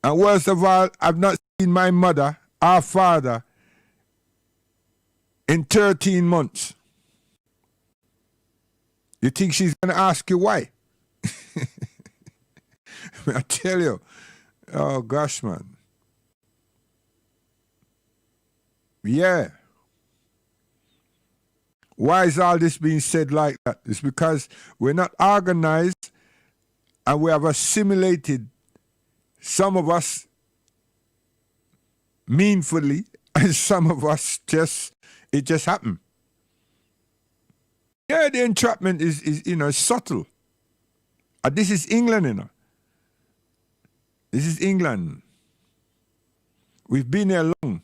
And worst of all, I've not seen my mother, our father, in 13 months. You think she's going to ask you why? I tell you. Oh, gosh, man. Yeah. Why is all this being said like that? It's because we're not organized and we have assimilated some of us meaningfully and some of us it just happened. Yeah, the entrapment is subtle. This is England, This is England. We've been here long.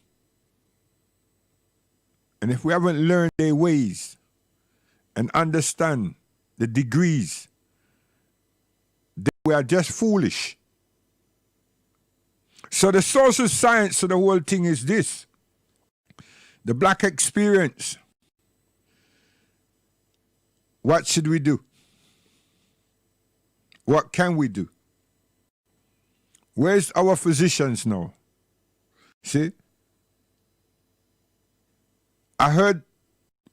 And if we haven't learned their ways and understand the degrees, then we are just foolish. So the social science of the whole thing is this. The black experience. What should we do? What can we do? Where's our physicians now? See? I heard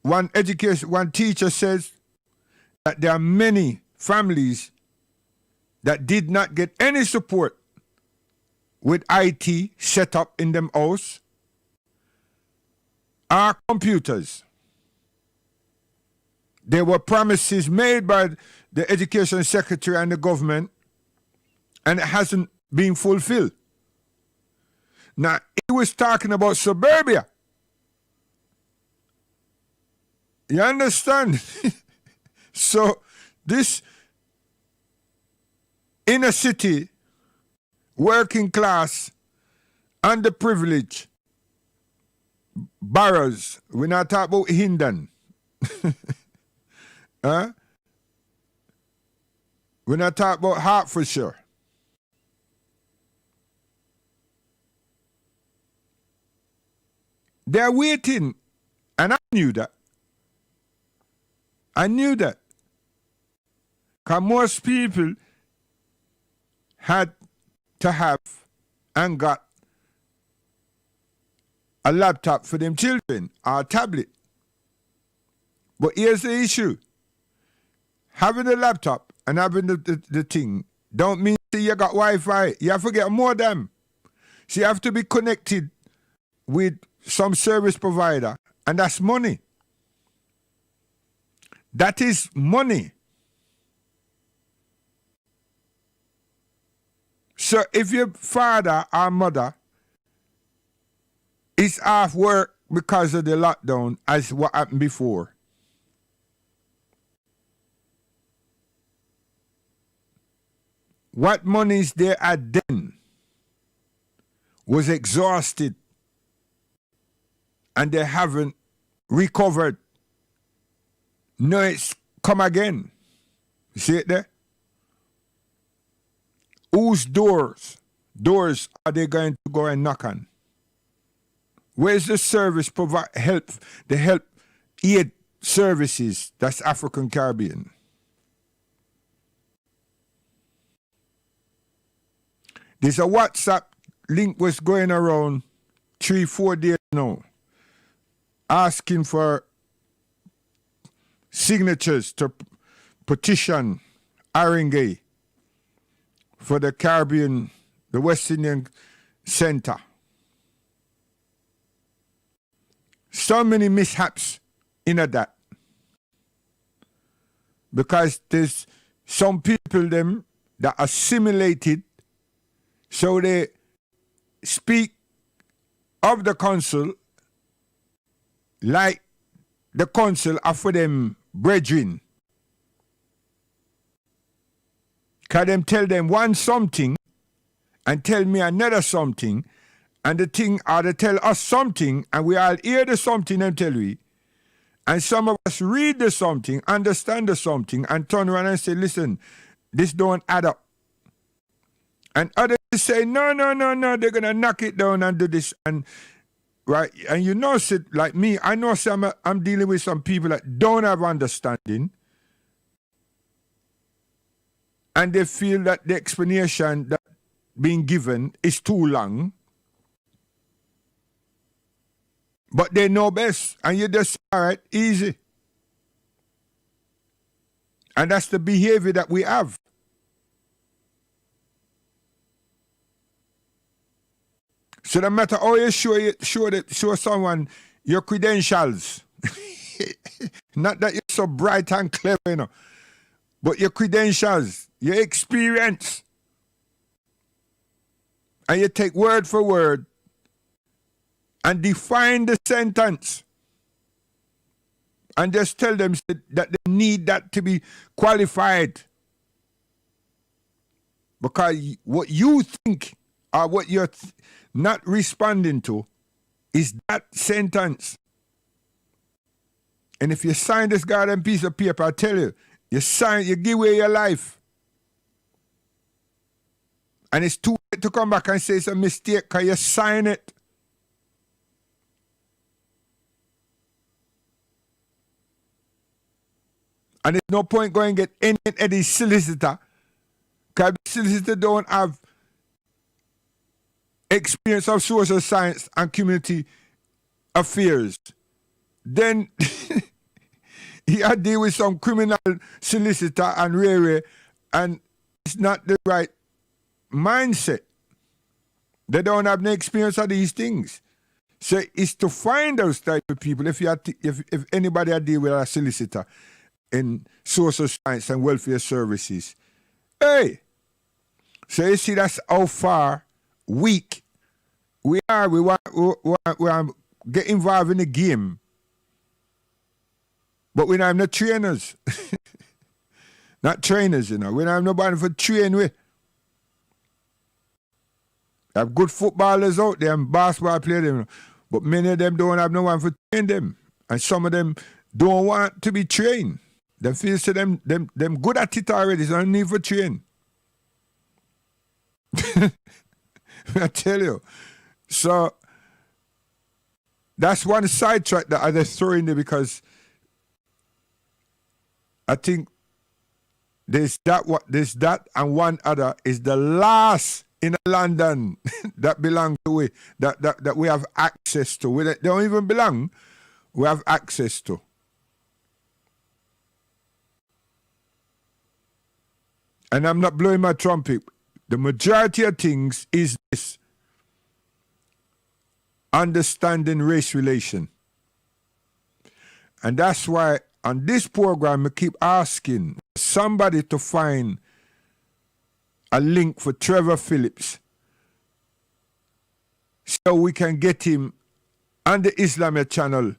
one teacher says that there are many families that did not get any support with IT set up in them house or computers. There were promises made by the education secretary and the government, and it hasn't been fulfilled. Now, he was talking about suburbia. You understand? So, this inner city, working class, underprivileged boroughs, we're not talking about Hindon. Huh? We're not talking about Hertfordshire. They're waiting. And I knew that. Because most people had to have and got a laptop for them children or a tablet. But here's the issue. Having a laptop and having the thing don't mean that you got Wi-Fi. You have to get more of them. So you have to be connected with some service provider, and that's money. That is money. So if your father or mother is off work because of the lockdown, as what happened before, what monies they had then was exhausted and they haven't recovered. No, it's come again. You see it there? Whose doors are they going to go and knock on? Where's the service help aid services that's African Caribbean? There's a WhatsApp link was going around 3-4 days now, asking for signatures to petition Haringey for the Caribbean, the West Indian Center so many mishaps in that. Because there's some people them that assimilated, so they speak of the council like the council are for them brethren. Can them tell them one something and tell me another something, and the thing are they tell us something and we all hear the something and tell we. And some of us read the something, understand the something, and turn around and say, listen, this don't add up. And others say, no, they're going to knock it down and do this. And right, and you know, like me, I know I'm dealing with some people that don't have understanding. And they feel that the explanation that being given is too long. But they know best, and you just, all right, easy. And that's the behavior that we have. So no matter how you show someone your credentials, not that you're so bright and clever, you know, but your credentials, your experience, and you take word for word and define the sentence and just tell them that they need that to be qualified. Because what you think or what you're not responding to is that sentence. And if you sign this goddamn piece of paper, I tell you, you give away your life. And it's too late to come back and say it's a mistake because you sign it. And there's no point going to get any solicitor, because the solicitor don't have experience of social science and community affairs. Then he had to deal with some criminal solicitor and rare, and it's not the right mindset. They don't have no experience of these things. So it's to find those type of people. If anybody had deal with a solicitor in social science and welfare services, hey, so you see that's how far weak we are. We want to get involved in the game, but we don't have no trainers. Not trainers, you know. We don't have nobody for train with. Have good footballers out there and basketball players, you know, but many of them don't have no one for train them, and some of them don't want to be trained. They feel so them good at it already, so don't need for train. I tell you. So that's one sidetrack that I just throw in there, because I think there's that and one other is the last in London that belong to we that we have access to. They don't even belong, we have access to. And I'm not blowing my trumpet. The majority of things is this: understanding race relation. And that's why on this program I keep asking somebody to find a link for Trevor Phillips so we can get him on the Islamic Channel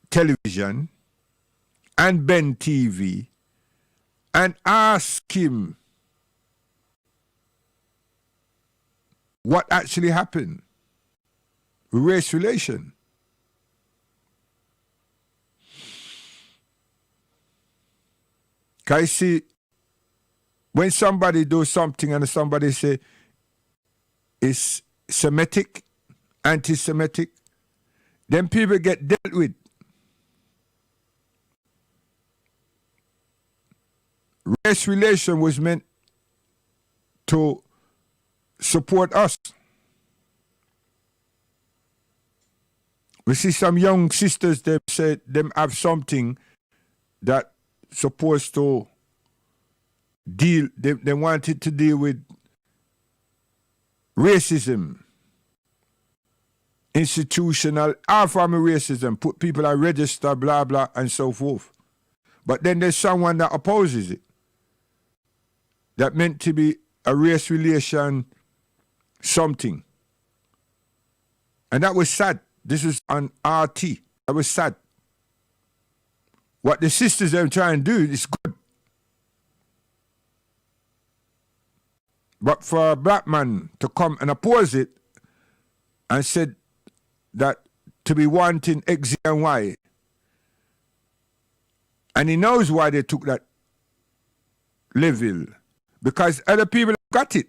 television and Ben TV and ask him what actually happened with race relation. Because see, when somebody does something and somebody say it's Semitic, anti-Semitic, then people get dealt with. Race relation was meant to support us. We see some young sisters, they said them have something that supposed to deal, they wanted to deal with racism institutional, all form of racism, put people on register, blah, blah, and so forth. But then there's someone that opposes it. That meant to be a race relation something. And that was sad. This is on RT. That was sad. What the sisters are trying to do is good. But for a black man to come and oppose it and said that to be wanting X, and Y, and he knows why they took that level, because other people got it.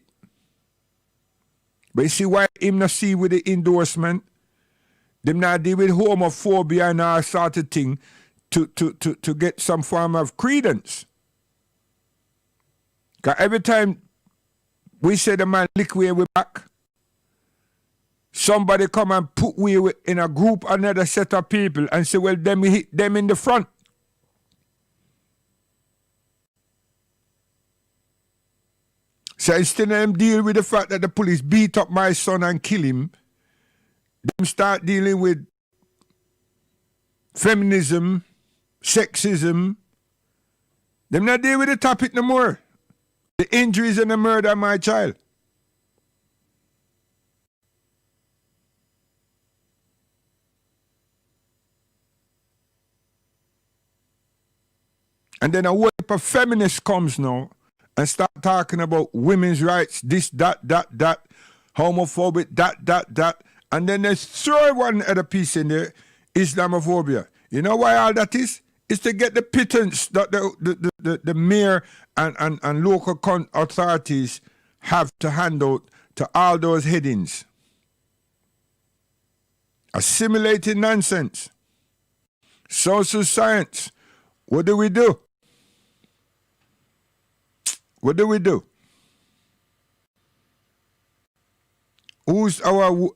But you see why him not see with the endorsement, them not deal with homophobia and all sort of thing to get some form of credence. Because every time we say the man lick we back, somebody come and put we in a group, another set of people, and say, well, then we hit them in the front. So instead of them deal with the fact that the police beat up my son and kill him, them start dealing with feminism, sexism. Them not deal with the topic no more. The injuries and the murder of my child. And then a wave of feminists comes now and start talking about women's rights, this, that, homophobic, that. And then they throw one other piece in there, Islamophobia. You know why all that is? It's to get the pittance that the mayor and local authorities have to hand out to all those headings. Assimilating nonsense. Social science. What do we do? What do we do? Who's our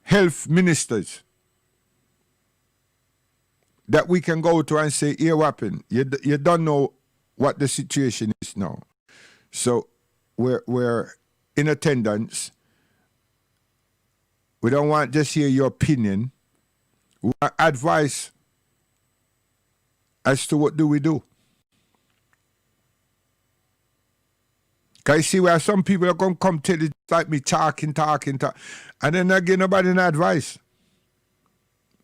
health ministers that we can go to and say, here what happened? You don't know what the situation is now. So we're in attendance. We don't want just hear your opinion. We want advice as to what do we do. Because you see where some people are going to come tell you like me talking, and then not give nobody an advice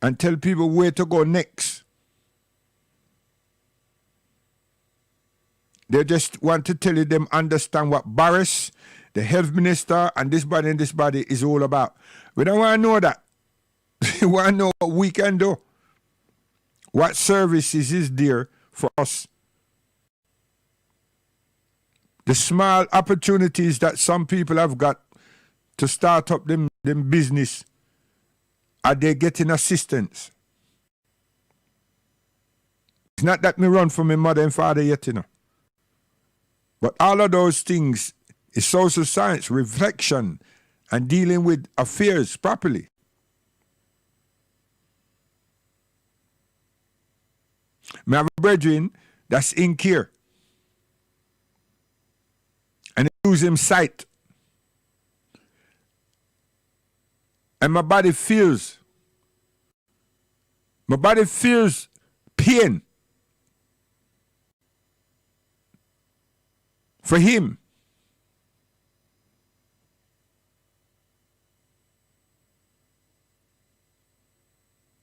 and tell people where to go next. They just want to tell you them understand what Boris, the health minister, and this body is all about. We don't want to know that. We want to know what we can do. What services is there for us? The small opportunities that some people have got to start up them business, are they getting assistance? It's not that me run from my mother and father yet, you know. But all of those things is social science, reflection, and dealing with affairs properly. I have a brethren that's in care. And he lose him sight. And my body feels pain for him.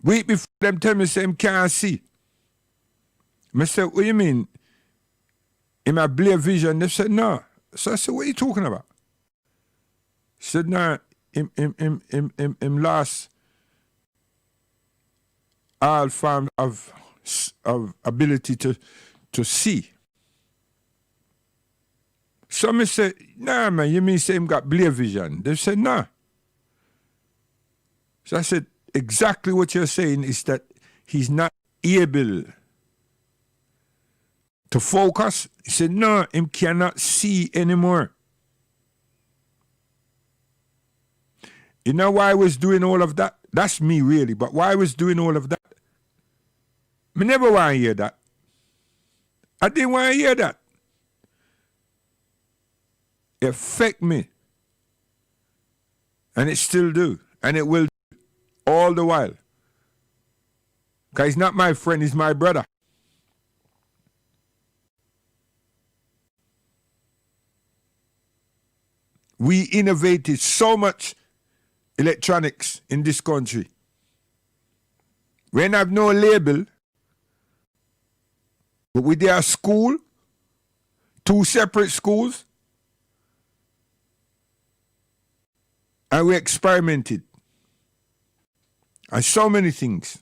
Week before them tell me say him can't see. I said, what do you mean? In my blurred vision, they said, no. So I said, what are you talking about? He said, no, him lost all form of ability to see. So I said, nah, man, you mean say him got blurred vision? They said, nah. So I said, exactly what you're saying is that he's not able to focus. He said, no, him cannot see anymore. You know why I was doing all of that? That's me really, but why I was doing all of that? I never want to hear that. I didn't want to hear that. It affect me. And it still do. And it will all the while. Because he's not my friend, he's my brother. We innovated so much electronics in this country. We don't have no label, but we did a school, 2 separate schools, and we experimented. And so many things.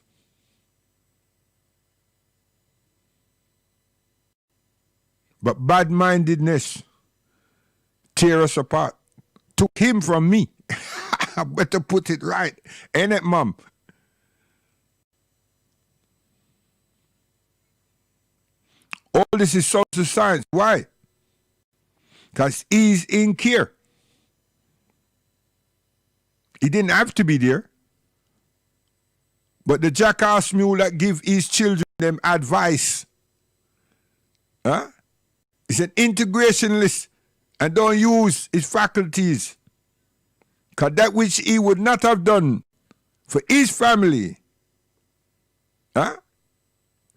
But bad-mindedness tear us apart. Took him from me. I better put it right. Ain't it, Mom? All this is social science. Why? Because he's in care. He didn't have to be there. But the jackass mule that give his children them advice, huh? He's an integrationist and don't use his faculties. Because that which he would not have done for his family, huh?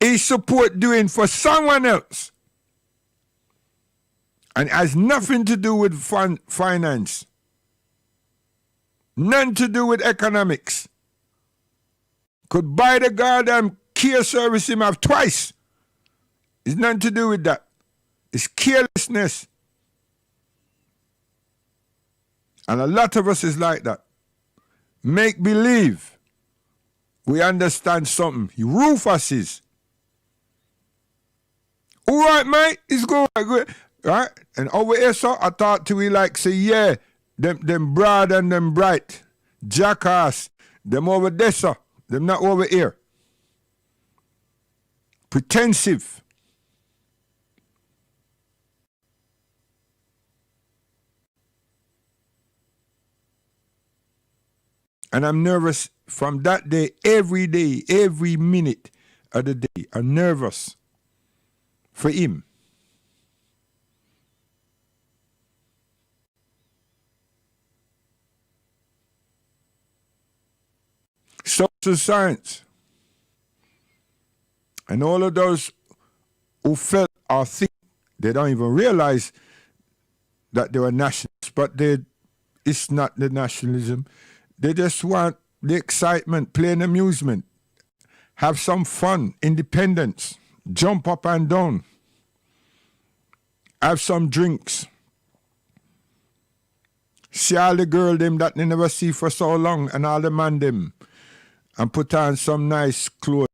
He support doing for someone else. And it has nothing to do with finance. None to do with economics. Could buy the goddamn care service him have twice. It's nothing to do with that. It's carelessness. And a lot of us is like that. Make believe we understand something. Rufus is. All right, mate, it's good. Right? And over here, so I thought to we like, say, yeah, them broad and them bright. Jackass. Them over there, sir. Them not over here. Pretensive. And I'm nervous from that day, every minute of the day. I'm nervous for him. Social science. And all of those who felt or think, they don't even realize that they were nationalists, but it's not the nationalism. They just want the excitement, plain amusement, have some fun, independence, jump up and down, have some drinks, see all the girl them that they never see for so long and all the man them, and put on some nice clothes.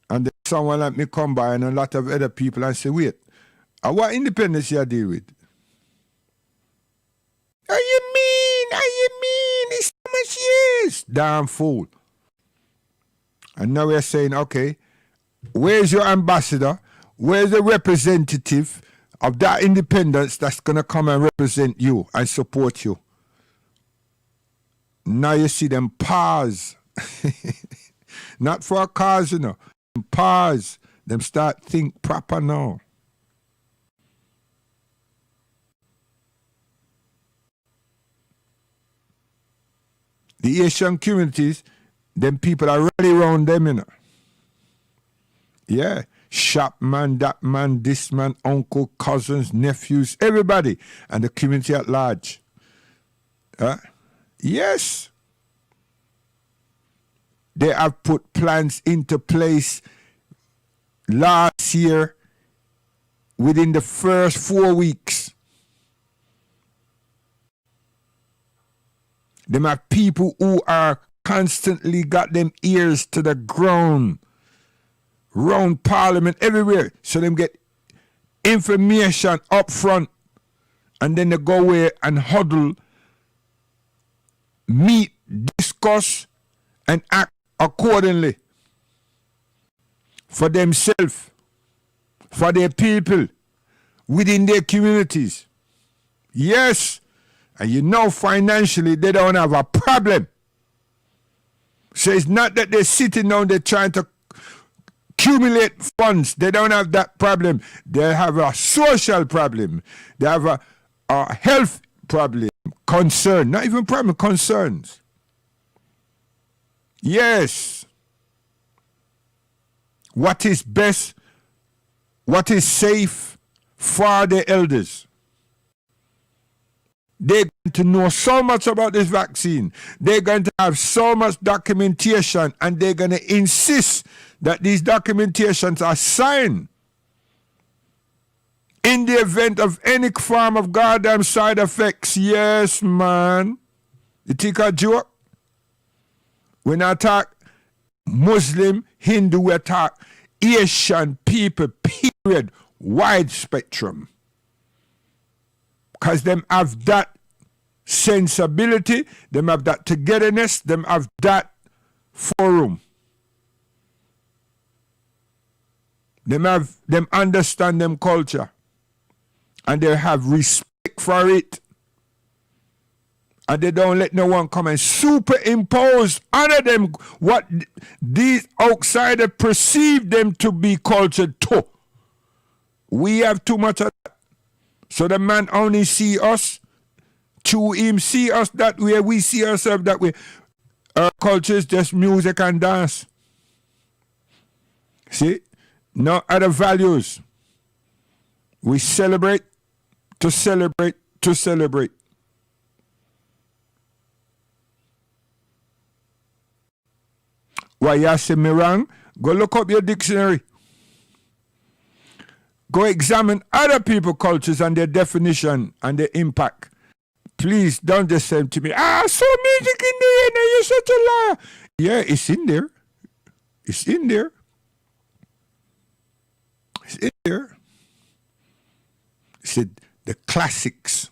And then someone like me come by and a lot of other people and say, wait, what independence you deal with? How you mean? It's so much years. Damn fool. And now we're saying, okay, where's your ambassador? Where's the representative of that independence that's going to come and represent you and support you? Now you see them pause. Not for a cause, you know. Pause. Them start think proper now. The Asian communities, them people are really around them, you know. Yeah. Shop man, that man, this man, uncle, cousins, nephews, everybody. And the community at large. Huh? Yes. They have put plans into place last year within the first 4 weeks. Them have people who are constantly got them ears to the ground, round Parliament, everywhere. So them get information up front and then they go away and huddle, meet, discuss, and act accordingly for themselves, for their people, within their communities. Yes. And you know financially they don't have a problem. So it's not that they're sitting down, they're trying to accumulate funds. They don't have that problem. They have a social problem. They have a health problem, concern, not even problem, concerns. Yes. What is best, what is safe for the elders. They're going to know so much about this vaccine. They're going to have so much documentation, and they're going to insist that these documentations are signed. In the event of any form of goddamn side effects, yes, man. You think a joke? When I talk Muslim, Hindu, we talk Asian people, period, wide spectrum. Because them have that sensibility, them have that togetherness, them have that forum. Them understand them culture. And they have respect for it. And they don't let no one come and superimpose on them what these outsiders perceive them to be cultured to. We have too much of that. So the man only see us, to him see us that way, we see ourselves that way. Our culture is just music and dance. See? No other values. We celebrate to celebrate to celebrate. Why you say me wrong? Go look up your dictionary. Go examine other people's cultures and their definition and their impact. Please don't just say to me, I saw music in there and you're such a liar. Yeah, it's in there. It's in there. It's in there. He said the classics.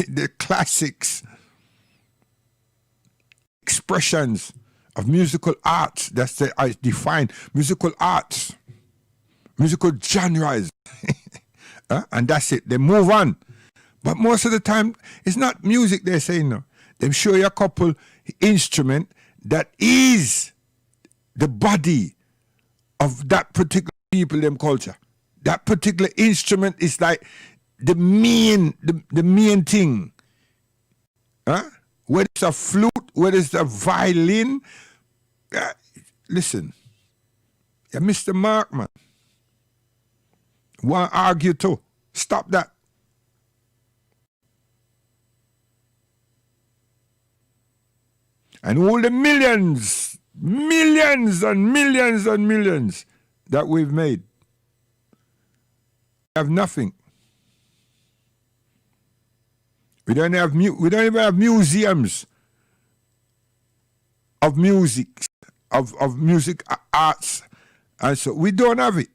The classics. Expressions of musical arts. That's the I define musical arts. Musical genres. And that's it. They move on. But most of the time, it's not music they're saying now. They show you a couple instrument that is the body of that particular people, them culture. That particular instrument is like the main thing. Whether it's a flute, whether it's a violin. Listen, you Mr. Mark, man. Want to argue too. Stop that. And all the millions and millions and millions that we've made have nothing. We don't even have museums of music, of music arts, and so we don't have it.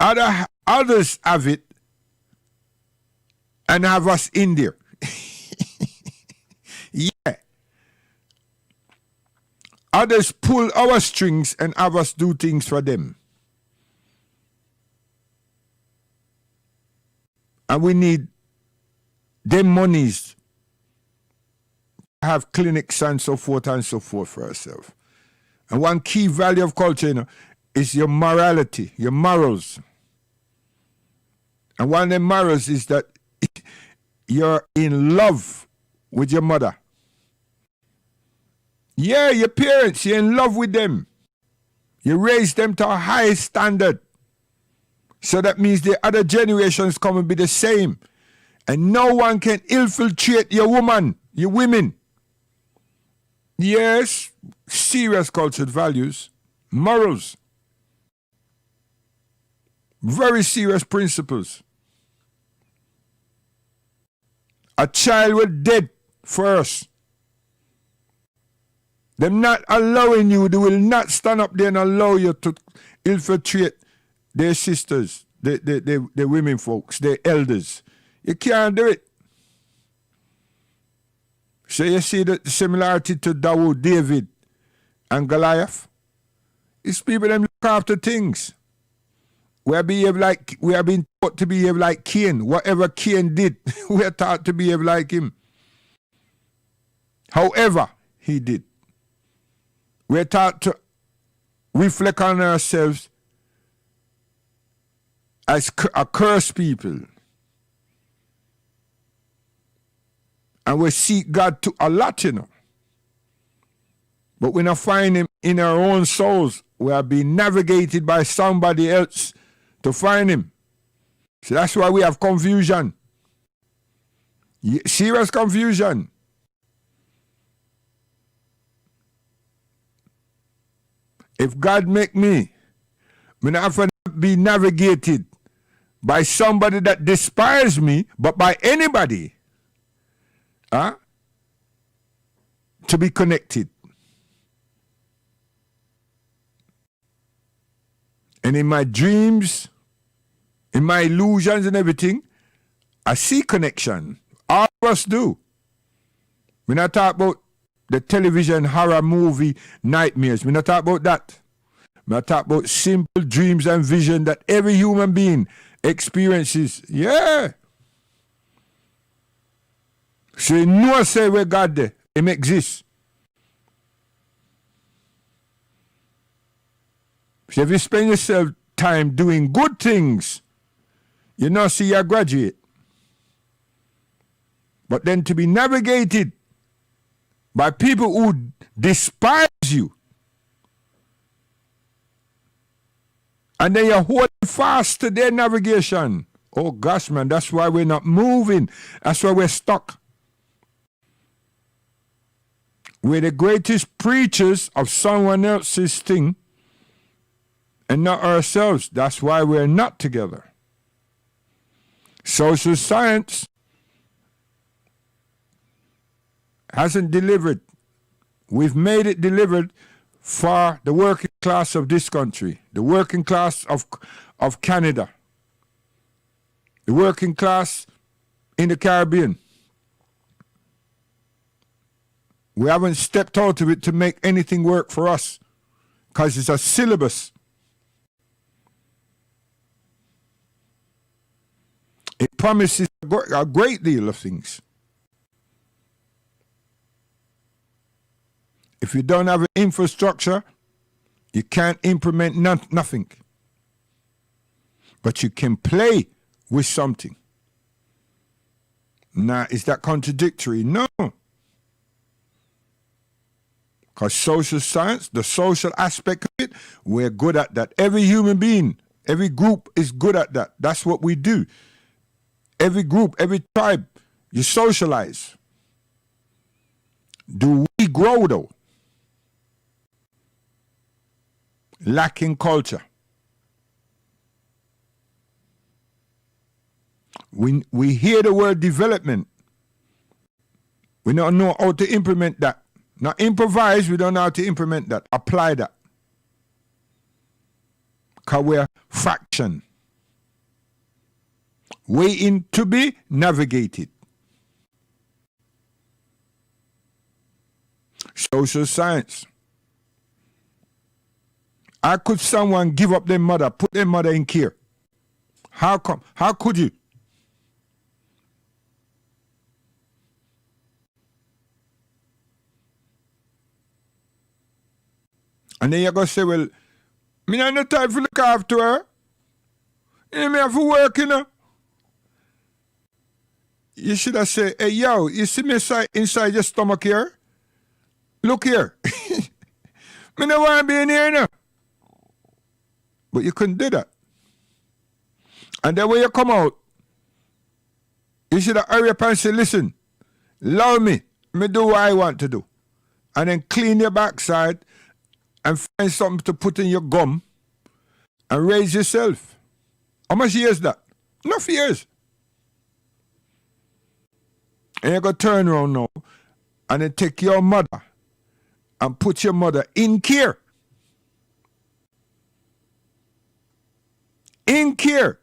Others have it and have us in there. Yeah. Others pull our strings and have us do things for them. And we need them monies to have clinics and so forth for ourselves. And one key value of culture, is your morality, your morals. And one of the morals is that you're in love with your mother. Yeah, your parents, you're in love with them. You raise them to a high standard. So that means the other generations come and be the same. And no one can infiltrate your woman, your women. Yes, serious cultural values, morals. Very serious principles. A child will dead first. Them not allowing you, they will not stand up there and allow you to infiltrate their sisters, the women folks, their elders. You can't do it. So you see the similarity to David and Goliath? It's people them look after things. We have been taught to behave like Cain. Whatever Cain did, we are taught to behave like him. However he did. We are taught to reflect on ourselves as a cursed people. And we seek God to a lot, you know. But we not find him in our own souls. We are being navigated by somebody else to find him. So that's why we have confusion. Serious confusion. If God make me not have to be navigated by somebody that despises me, but by anybody to be connected. And in my dreams, in my illusions and everything, I see connection. All of us do. When I talk about the television horror movie nightmares, when I talk about that, when I talk about simple dreams and vision that every human being experiences. Yeah. So you know say where God there, him exists. So if you spend yourself time doing good things, you know see you graduate. But then to be navigated by people who despise you, and then you're holding fast to their navigation. Oh gosh, man, that's why we're not moving. That's why we're stuck. We're the greatest preachers of someone else's thing and not ourselves. That's why we're not together. Social science hasn't delivered. We've made it delivered for the working class of this country, the working class of Canada, the working class in the Caribbean. We haven't stepped out of it to make anything work for us because it's a syllabus. It promises a great deal of things. If you don't have an infrastructure, you can't implement nothing. But you can play with something. Now, is that contradictory? No. Because social science, the social aspect of it, we're good at that. Every human being, every group is good at that. That's what we do. Every group, every tribe, you socialize. Do we grow though? Lacking culture. We hear the word development. We don't know how to implement that. Not improvise, we don't know how to implement that. Apply that. Because we're fraction. Waiting to be navigated. Social science. How could someone give up their mother, put their mother in care? How come? How could you? And then you're going to say, well, me not no time to look after her. You me have to work, you know. You should have said, hey, yo, you see me inside your stomach here? Look here. Me don't want to be in here now. But you couldn't do that. And then when you come out, you should have hurry up and say, listen, allow me do what I want to do. And then clean your backside and find something to put in your gum and raise yourself. How much years that? Enough years. And you're going to turn around now and then take your mother and put your mother in care. In care.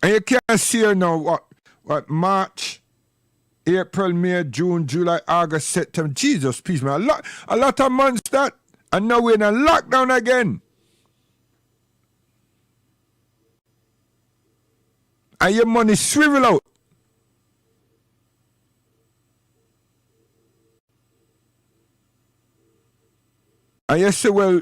And you can't see her now, what March, April, May, June, July, August, September. Jesus, peace, man. A lot of months that. And now we're in a lockdown again. And your money swivel out. And you say, well,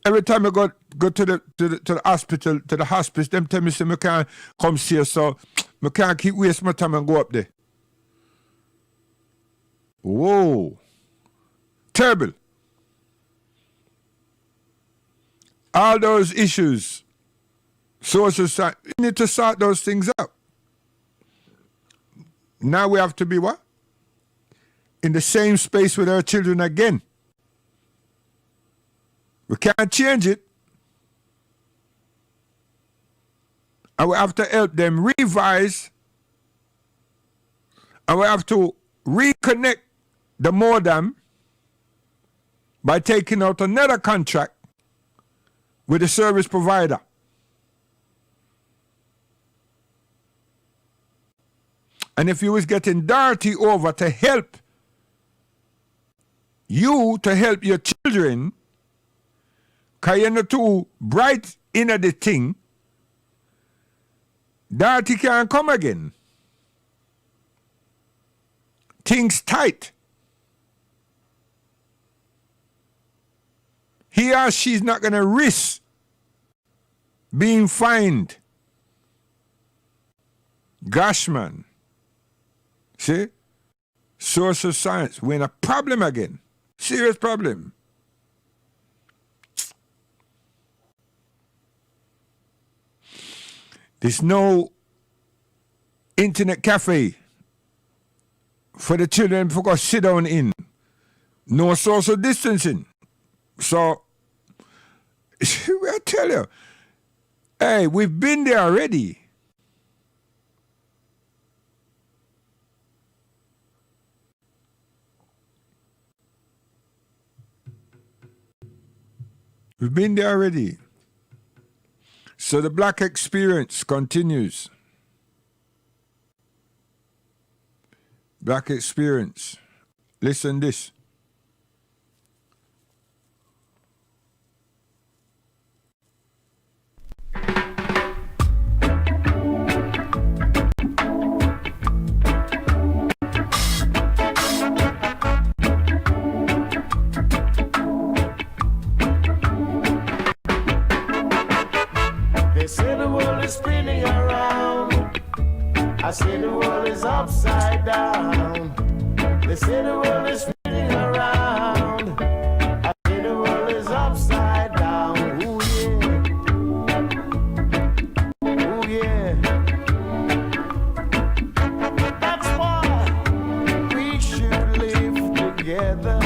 every time I go to the hospital, to the hospice, them tell me say I can't come see her, so I can't keep wasting my time and go up there. Whoa. Terrible. All those issues, social science, we need to sort those things out. Now we have to be what? In the same space with our children again. We can't change it. And we have to help them revise. And we have to reconnect the modem by taking out another contract with the service provider. And if you was getting Dorothy over to help you, to help your children, because you're not too bright in the thing, Dorothy can't come again. Things tight. He or she's not going to risk being fined. Gosh, man. See? Social science, we're in a problem again. Serious problem. There's no internet cafe for the children to go sit down in. No social distancing. So, I tell you, hey, we've been there already. We've been there already. So the black experience continues. Black experience. Listen this. They say the world is spinning around. I say the world is upside down. They say the world is spinning around. I say the world is upside down. Ooh yeah. Ooh yeah. That's why we should live together.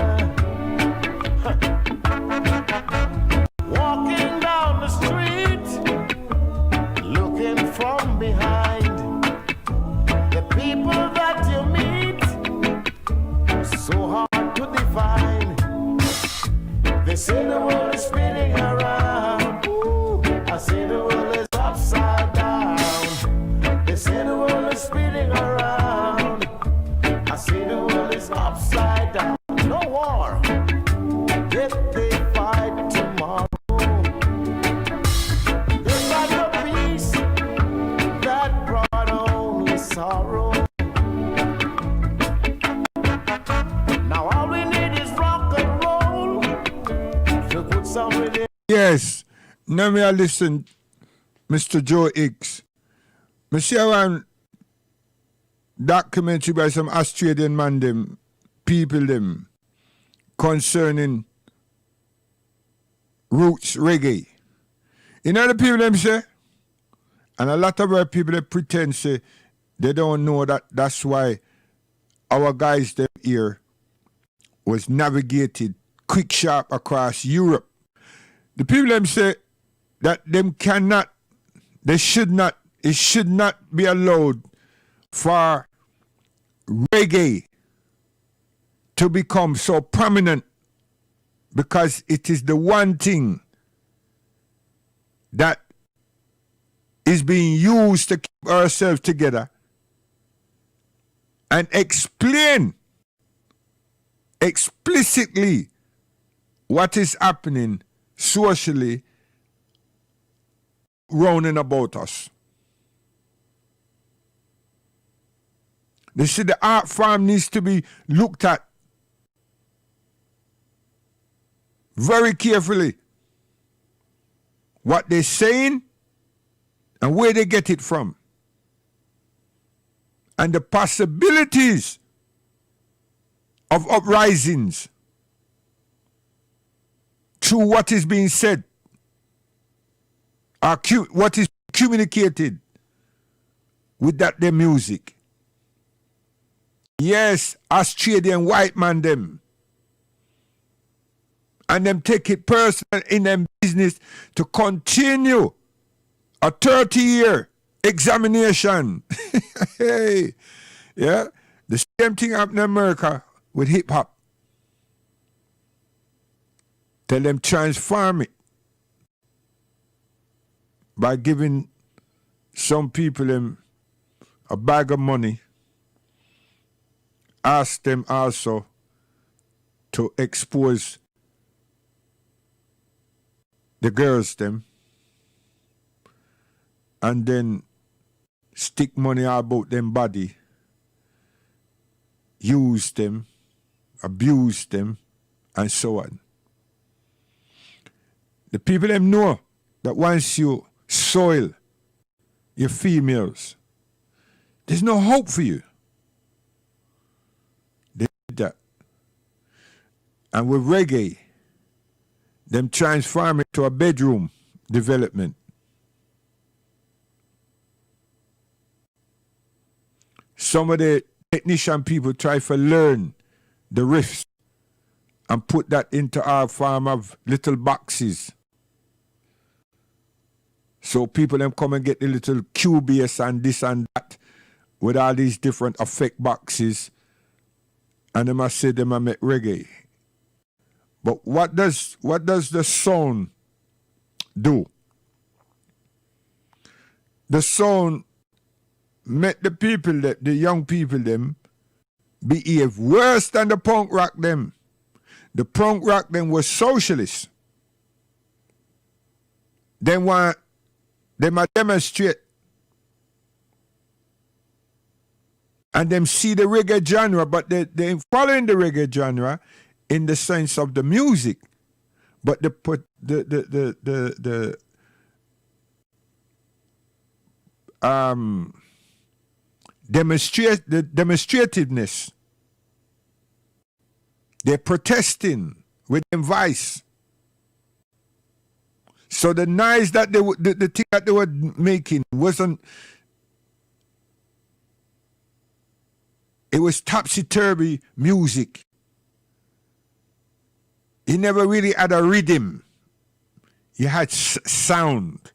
Walking down the street, looking from behind, the people that you meet, so hard to define. They say the world is spinning around. Ooh, I say the world is upside down. They say the world is spinning around. I say the world is upside down. No war, yet they fight tomorrow. Sorrow. Now all we need is rock and roll to put some rhythm. Yes. Now me I listen, Mr. Joe Hicks. Me see one documentary by some Australian man them, people them, concerning roots reggae. You know the people them say? And a lot of our people they pretend say they don't know that that's why our guys them here was navigated quick sharp across Europe. The people them say that them cannot, they should not, it should not be allowed for reggae to become so prominent because it is the one thing that is being used to keep ourselves together and explain explicitly what is happening socially round and about us. They say the art form needs to be looked at very carefully. What they're saying and where they get it from. And the possibilities of uprisings through what is being said, or what is communicated with that their music. Yes, Australian white man them. And them take it personal in them business to continue a 30-year examination. Hey, yeah. The same thing happened in America with hip hop. Tell them transform it by giving some people them a bag of money. Ask them also to expose the girls them, and then stick money about them body, use them, abuse them, and so on. The people them know that once you soil your females, there's no hope for you. They did that. And with reggae, them transform it to a bedroom development. Some of the technician people try to learn the riffs and put that into our form of little boxes. So people them come and get the little Cubase and this and that with all these different effect boxes, and they must say they must make reggae. But what does the sound do? The sound make the people, the young people them, behave worse than the punk rock them. The punk rock them was socialists. They want them a demonstrate and them see the reggae genre, but they following the reggae genre in the sense of the music, but the demonstrativeness. They're protesting with them vice. So the noise that the thing that they were making wasn't. It was topsy-turvy music. He never really had a rhythm. He had sound.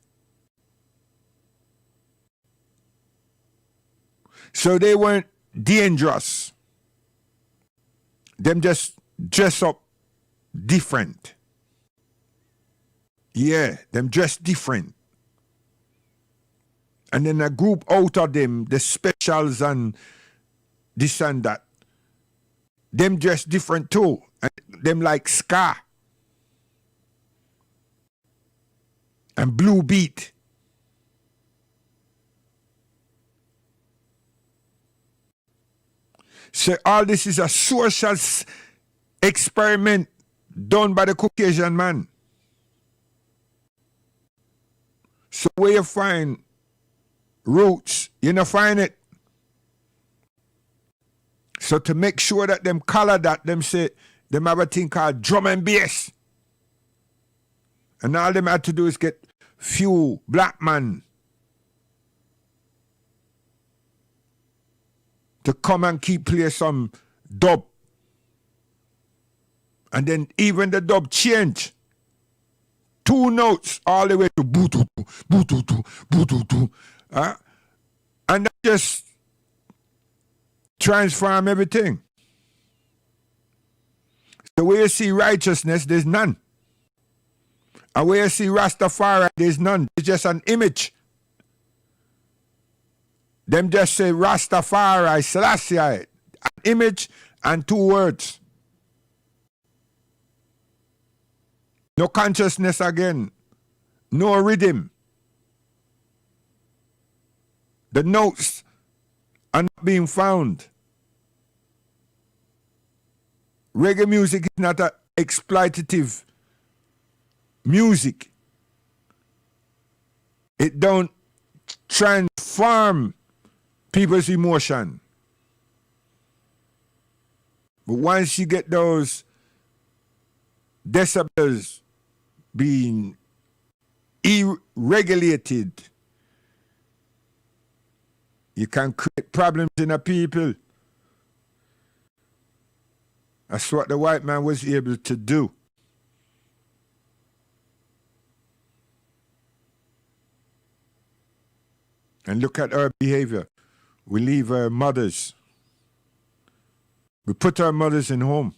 So they weren't dangerous. Them just dress up different. Yeah, them dress different. And then a group out of them, the specials and this and that, them dress different too. And them like ska and blue beat. So all this is a social experiment done by the Caucasian man. So where you find roots, you don't find it. So to make sure that them color that, them say, them have a thing called drum and bass. And all them had to do is get few black men to come and keep play some dub. And then even the dub change. 2 notes all the way to boo-doo, boo-doo, boo-doo. And that just transform everything. The way you see righteousness, there's none. And where you see Rastafari, there's none. It's just an image. Them just say Rastafari, Selassie, an image and 2 words. No consciousness again. No rhythm. The notes are not being found. Reggae music is not an exploitative music. It don't transform people's emotion. But once you get those decibels being regulated, you can create problems in the people. That's what the white man was able to do. And look at our behavior. We leave our mothers. We put our mothers in home.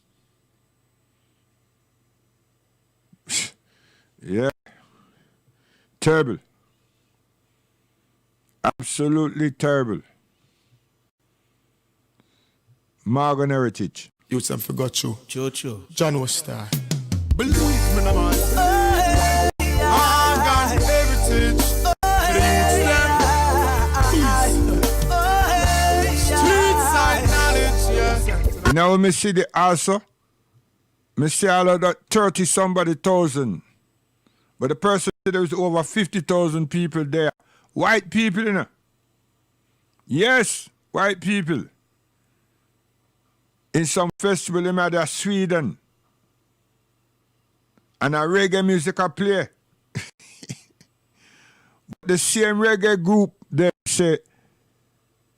Yeah. Terrible. Absolutely terrible. Morgan Heritage. You some forgot you. Jojo. John was star. Believe me, no man. Morgan Heritage. Now me see the also. Me see all of that 30-somebody thousand. But the person said there was over 50,000 people there. White people, you know. Yes, white people. In some festival in Sweden. And a reggae music I play. The same reggae group, they say,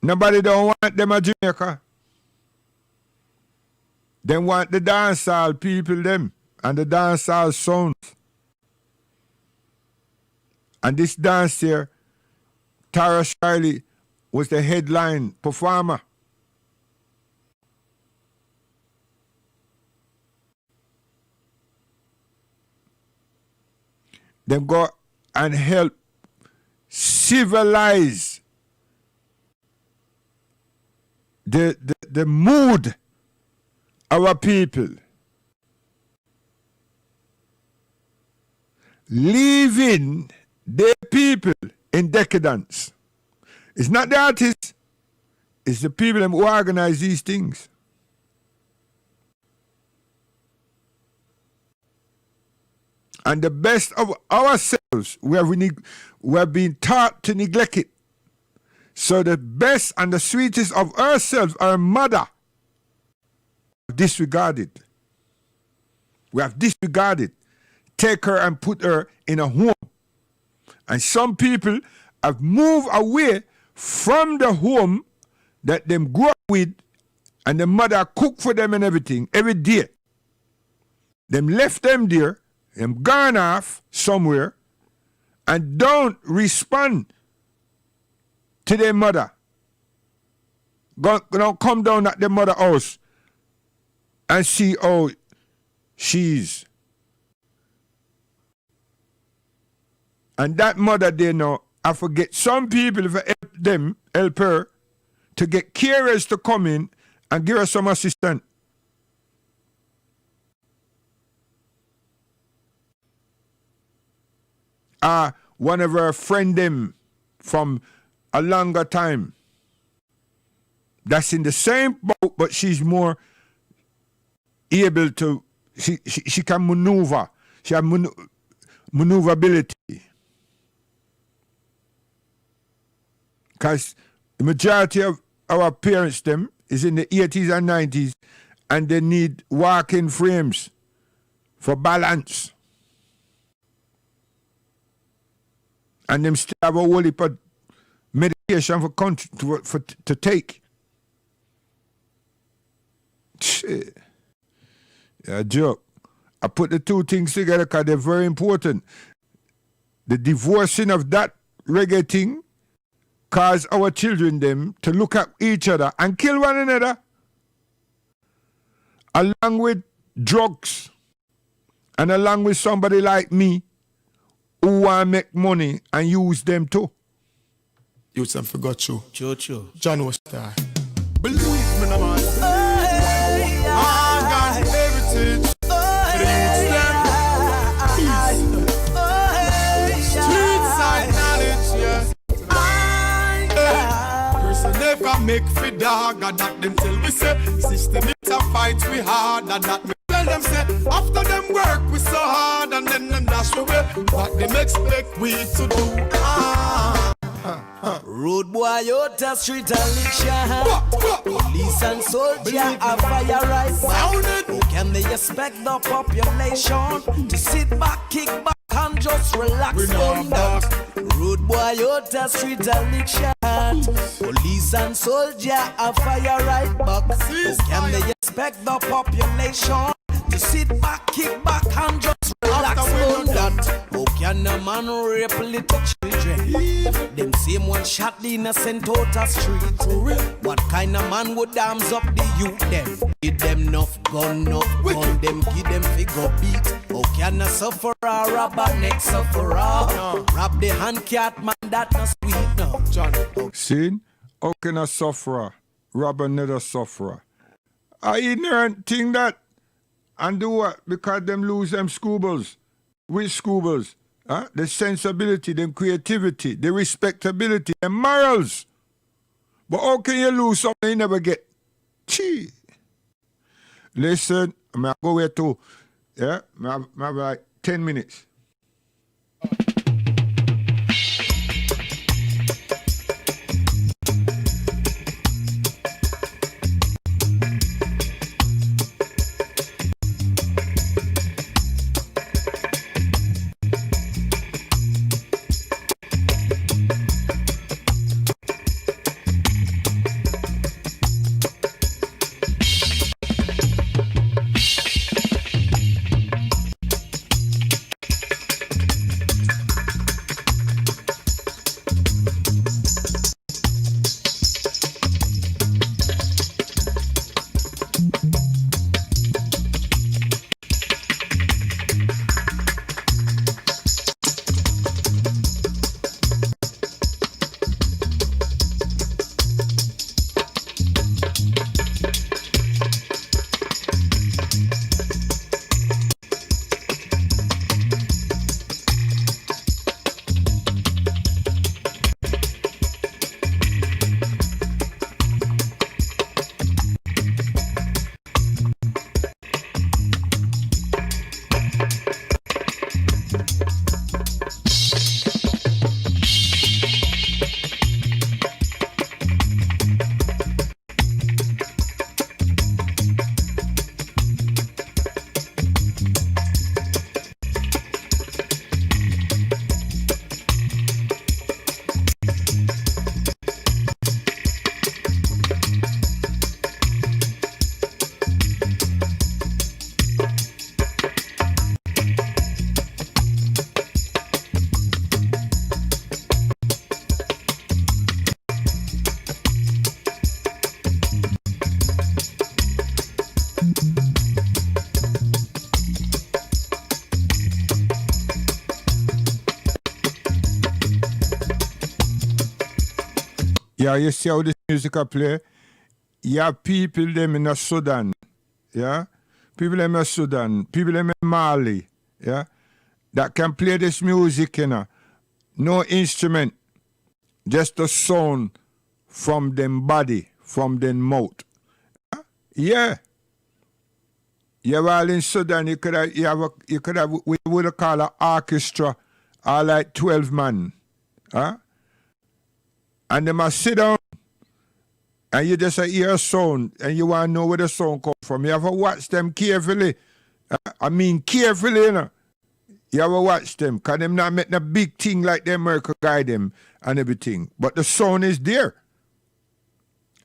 nobody don't want them at Jamaica. They want the dancehall people, them, and the dancehall sounds. And this dance here, Tara Shiley was the headline performer. Them go and help civilize the mood of our people. Leaving the people in decadence. It's not the artists, it's the people who organize these things. And the best of ourselves, we have been taught to neglect it. So the best and the sweetest of ourselves, our mother, disregarded. We have disregarded. Take her and put her in a home. And some people have moved away from the home that them grew up with, and the mother cook for them and everything every day. Them left them there, them gone off somewhere, and don't respond to their mother. Don't come down at their mother house and see how she's. And that mother they know, I forget some people if I help her to get carers to come in and give her some assistance. One of her friend them from a longer time. That's in the same boat, but she's more able to, she can maneuver. She has maneuverability. Because the majority of our parents them is in the 80s and 90s, and they need walking frames for balance. And them still have a whole heap of medication to take. Shit. Yeah, joke. I put the two things together because they're very important. The divorcing of that reggae thing cause our children them to look at each other and kill one another. Along with drugs and along with somebody like me who want to make money and use them too. You some forgot you. Jojo. John was there. Believe me, no man. Morgan Heritage. Streetside knowledge, yeah. Person never make fi dog, and that them tell me say system it's a fight we hard, and that me tell them say after them work we so hard, and then them dash away what them expect we to do. Road boy out the street and lick shot. Police and soldier a fire right back. How can they expect the population to sit back, kick back and just relax on that? Road boy out the street and lick shot. Police and soldier a fire right back. How can they expect the population to sit back, kick back and just relax on that? How can a man rape little children? Them same one shot the innocent out the street. What kind of man would arms up the youth them? Give them enough gun, them give them figure beat. How can a sufferer rob a next sufferer? Rob the hand cat man that no sweet no. See? How can a sufferer rob another sufferer? I ignorant thing that. And do what? Because them lose them scubles. Which scubles? Huh? The sensibility, the creativity, the respectability, the morals. But how can you lose something you never get? Gee. Listen, I'm going to go where to. Yeah? I have like 10 minutes. Yeah, you see how this music I play? Yeah, people them in Sudan, yeah? People them in Sudan, people them in Mali, yeah? That can play this music, you know. No instrument, just the sound from them body, from them mouth. Yeah. Yeah, while in Sudan, you could have we would call an orchestra, or like 12 man, huh? And they must sit down and you just hear a sound and you want to know where the sound comes from. You have to watch them carefully. I mean carefully, you know. You have to watch them because them not make a big thing like the America guide them and everything. But the sound is there.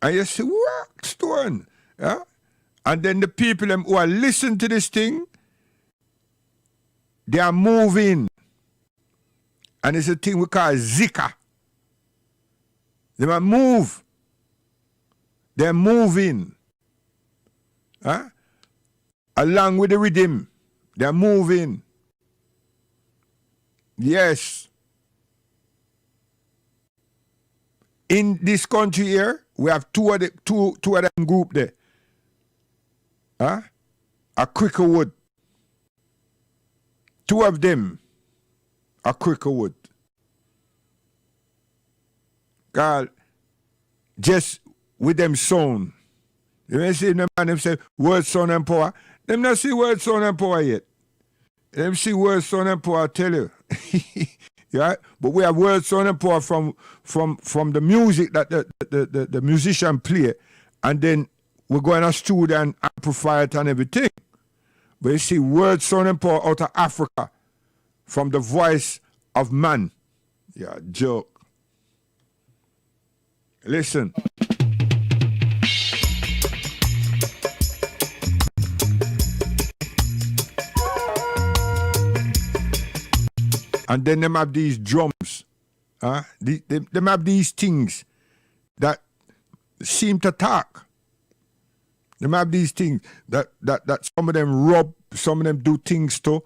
And you say, what? Stone. Yeah? And then the people them who are listening to this thing, they are moving. And it's a thing we call zika. They might move. They're moving. Huh? Along with the rhythm. They're moving. Yes. In this country here, we have two of them group there. Huh? A Cricklewood. Two of them are Cricklewood. God, just with them sound. You may see them man them say word, sound and power. Them not see word, sound and power yet. Them see word, sound and power, I tell you. Yeah, but we have world sound and power from the music that the musician play, and then we go in a studio and amplify it and everything. But you see, word sound and power out of Africa from the voice of man. Yeah, joke. Listen. And then them have these drums. Them have these things that seem to talk. Them have these things that some of them rub, some of them do things to,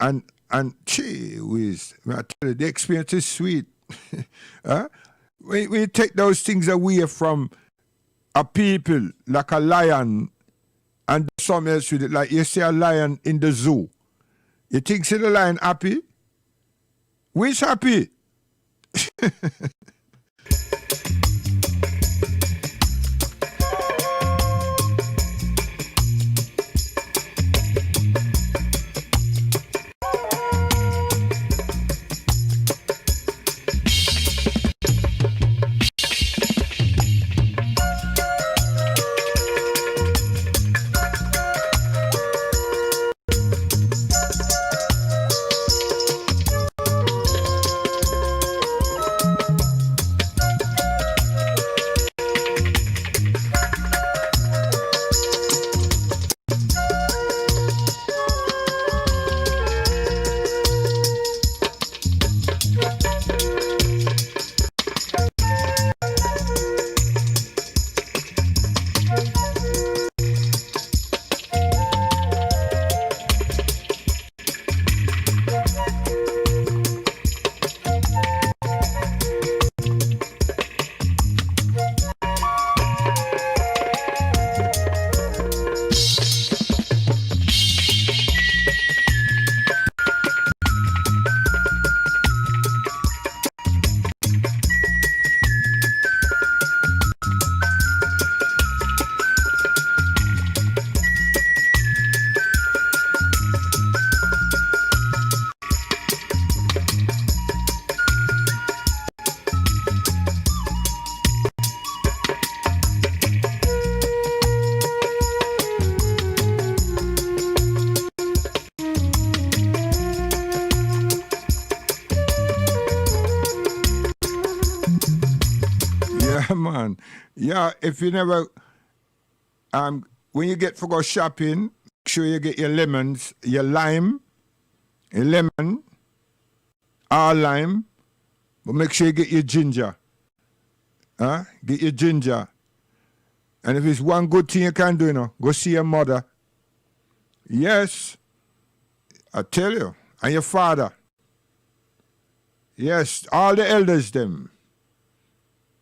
and gee whiz, I tell you, the experience is sweet. When you take those things away from a people like a lion and do something else with it, like you see a lion in the zoo, you think see the lion happy? Which happy? Man, yeah, if you never when you get for go shopping, make sure you get your lemons, your lime, your lemon, all lime, but make sure you get your ginger. Get your ginger. And if it's one good thing you can do, go see your mother. Yes, I tell you, and your father. Yes, all the elders them.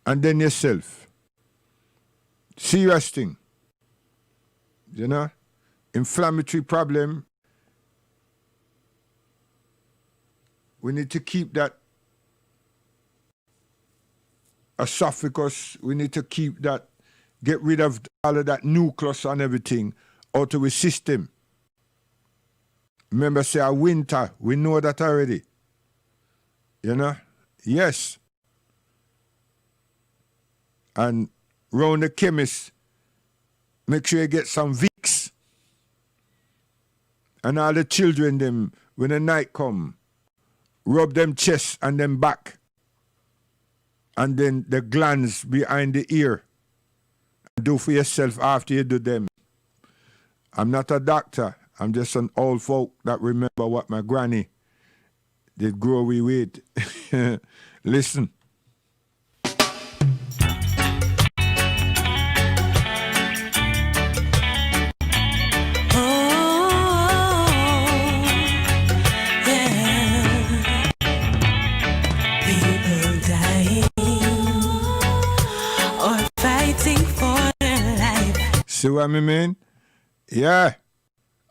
And then yourself. Serious thing. Inflammatory problem. We need to keep that esophagus. We need to keep that, get rid of all of that nucleus and everything out of the system. Remember, say, a winter, we know that already. Yes. And round the chemist, make sure you get some Vicks. And all the children, them, when the night come, rub them chest and them back. And then the glands behind the ear. Do for yourself after you do them. I'm not a doctor. I'm just an old folk that remember what my granny did grow we with. Listen. See what I mean? Yeah.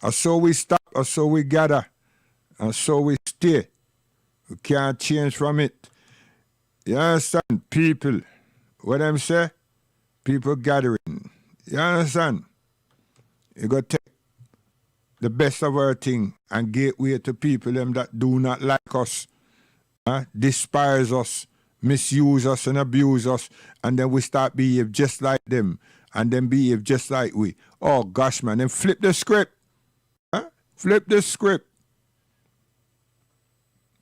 And so we stop, and so we gather, and so we stay. We can't change from it. You understand? People, what I'm say? People gathering. You understand? You got to take the best of our thing and give way to people them that do not like us. despise us, misuse us and abuse us, and then we start behave just like them, and then behave just like we. Oh gosh, man, then flip the script. Flip the script.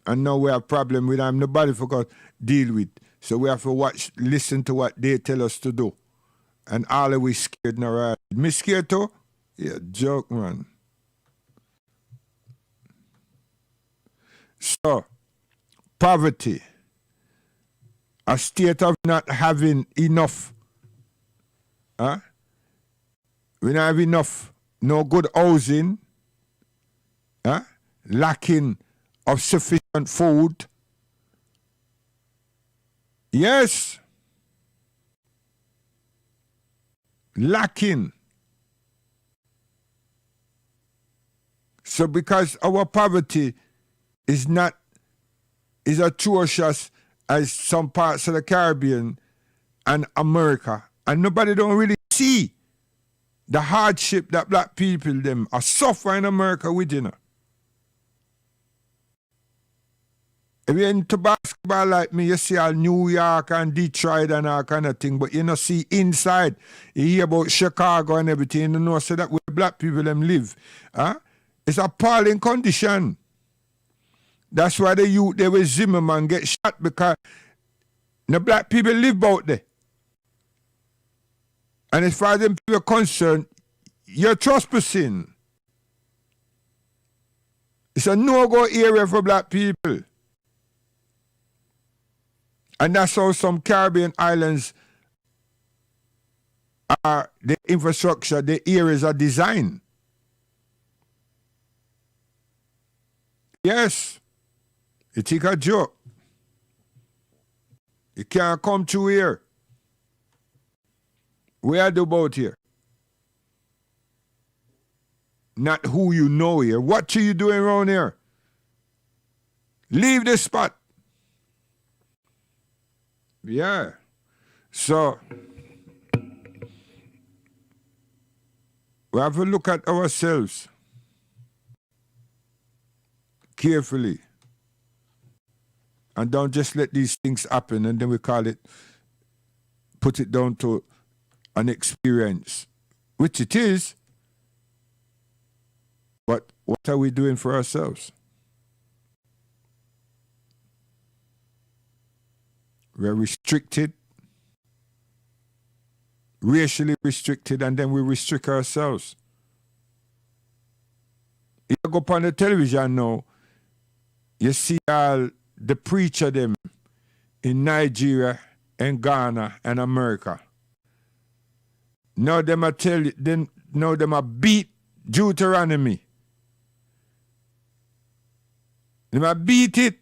And now we have problem with them. Nobody forgot deal with. So we have to listen to what they tell us to do. And all of we scared now, right? Me scared too? Yeah, joke, man. So, poverty. A state of not having enough. We don't have enough. No good housing. Lacking of sufficient food. Yes. Lacking. So because our poverty is atrocious as some parts of the Caribbean and America, and nobody don't really see the hardship that black people them are suffering in America with, you know. If you're into basketball like me, you see all New York and Detroit and all kind of thing, but you don't see inside. You hear about Chicago and everything, you know, so that where black people them live. It's a appalling condition. That's why the youth, they will Zimmerman get shot, because the black people live out there. And as far as them people are concerned, you're trespassing. It's a no-go area for black people. And that's how some Caribbean islands are, the infrastructure, the areas are designed. Yes, it's a joke. You can't come through here. Where are the about here? Not who you know here. What are you doing around here? Leave this spot. Yeah. So, we have to look at ourselves carefully. And don't just let these things happen and then we put it down to an experience, which it is. But what are we doing for ourselves? We're restricted, racially restricted, and then we restrict ourselves. You go up on the television now, you see all the preacher them in Nigeria and Ghana and America. Now them a beat Deuteronomy. Them a beat it,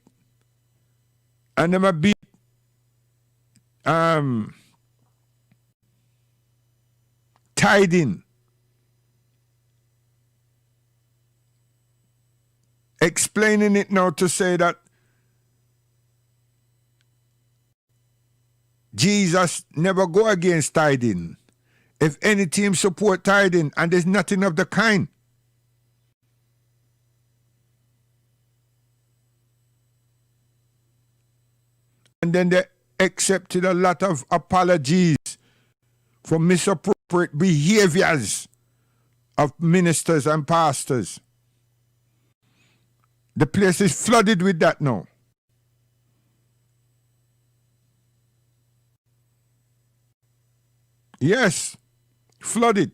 and them a beat tithing. Explaining it now to say that Jesus never go against tithing. If any team support tithing, and there's nothing of the kind. And then they accepted a lot of apologies for misappropriate behaviors of ministers and pastors. The place is flooded with that now. Yes, flooded.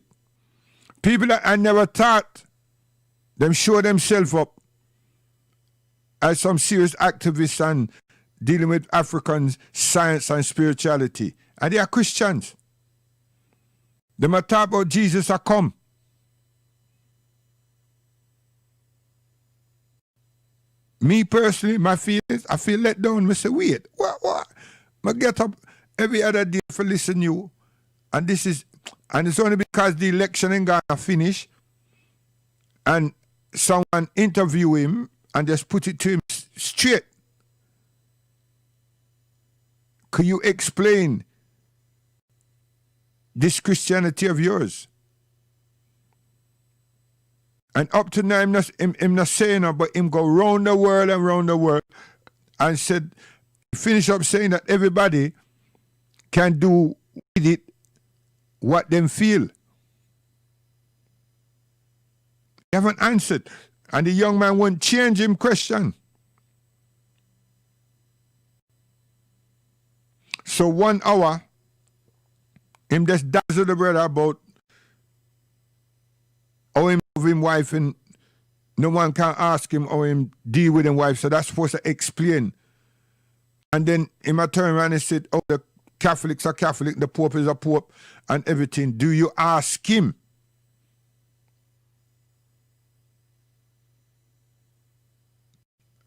People that I never thought them show themselves up as some serious activists and dealing with African science and spirituality. And they are Christians. They might talk about Jesus a come. Me personally, my feelings, I feel let down. I say, wait, what? I get up every other day for listen to you. And it's only because the election in Ghana finished and someone interview him and just put it to him straight. Could you explain this Christianity of yours? And up to now, him not saying no, but him go round the world and round the world and said, finish up saying that everybody can do with it what them feel. He haven't answered. And the young man won't change him question. So 1 hour, him just dazzle the brother about how him love him wife and no one can ask him how him deal with him wife. So that's supposed to explain. And then him a turn around and said, oh, the Catholics are Catholic, the Pope is a Pope and everything. Do you ask him?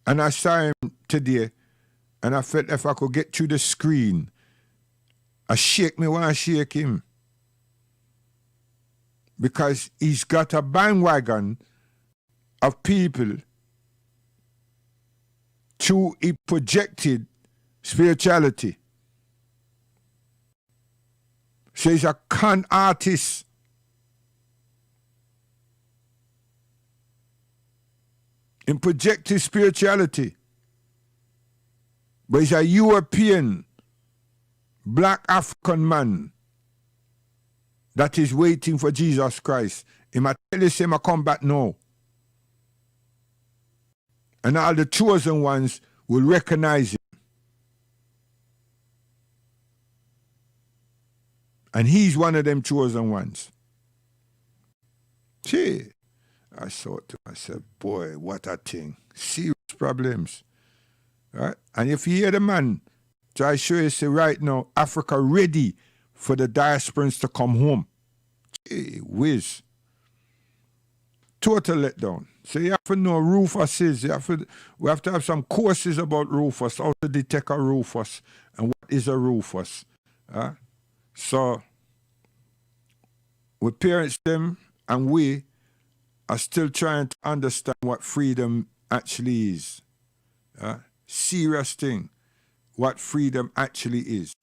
And I saw him today, and I felt if I could get through the screen, I shake me when I shake him. Because he's got a bandwagon of people through a projected spirituality. So he's a con artist. In projected spirituality. But he's a European black African man that is waiting for Jesus Christ. He might tell you, him I come back now. And all the chosen ones will recognize him. And he's one of them chosen ones. Gee. I thought to myself, boy, what a thing. Serious problems. Right? And if you hear the man try to show you, say right now, Africa ready for the diasporans to come home. Gee whiz. Total letdown. So you have to know Rufus is. We have to have some courses about Rufus, how to detect a Rufus and what is a Rufus. So we parents them and we are still trying to understand what freedom actually is. Serious thing. What freedom actually is.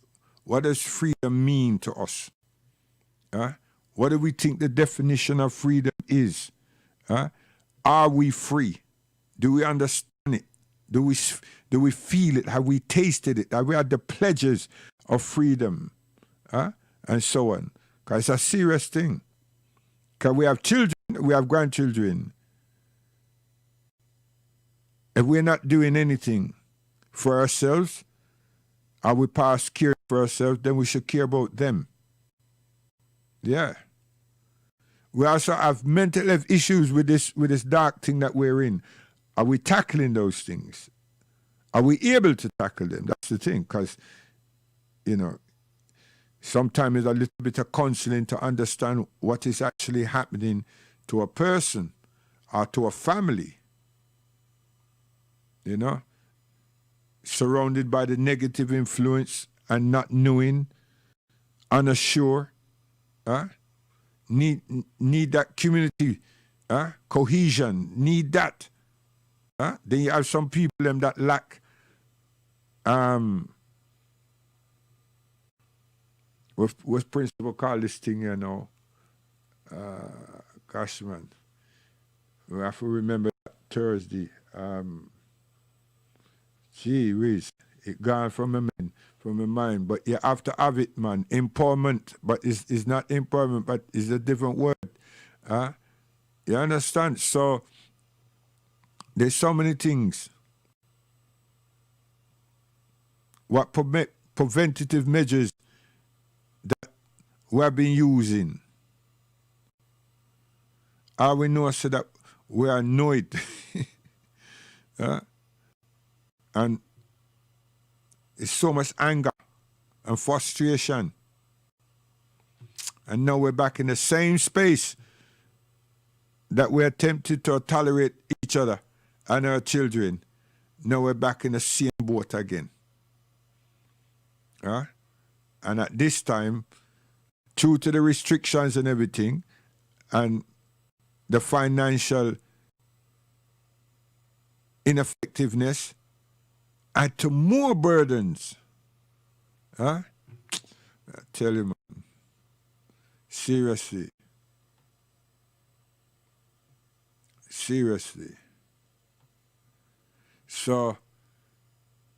What does freedom mean to us? What do we think the definition of freedom is? Are we free? Do we understand it? Do we feel it? Have we tasted it? Have we had the pleasures of freedom? And so on. Because it's a serious thing. Because we have children, we have grandchildren. If we're not doing anything for ourselves, or we past care for ourselves, then we should care about them. Yeah. We also have mental health issues with this dark thing that we're in. Are we tackling those things? Are we able to tackle them? That's the thing, because, you know, sometimes it's a little bit of counseling to understand what is actually happening to a person or to a family. You know, surrounded by the negative influence and not knowing, unsure. Need that community cohesion. Need that. Then you have some people them that lack what's principal call this thing, you know? Gosh, man. We have to remember that Thursday. Gee whiz. It gone from my mind. But you have to have it, man. Empowerment. But it's not empowerment, but it's a different word. You understand? So there's so many things. What preventative measures that we have been using. All we know so that we are annoyed. And it's so much anger and frustration. And now we're back in the same space that we're tempted to tolerate each other and our children. Now we're back in the same boat again. And at this time, due to the restrictions and everything, and the financial ineffectiveness, add to more burdens. I tell you, man. Seriously. So,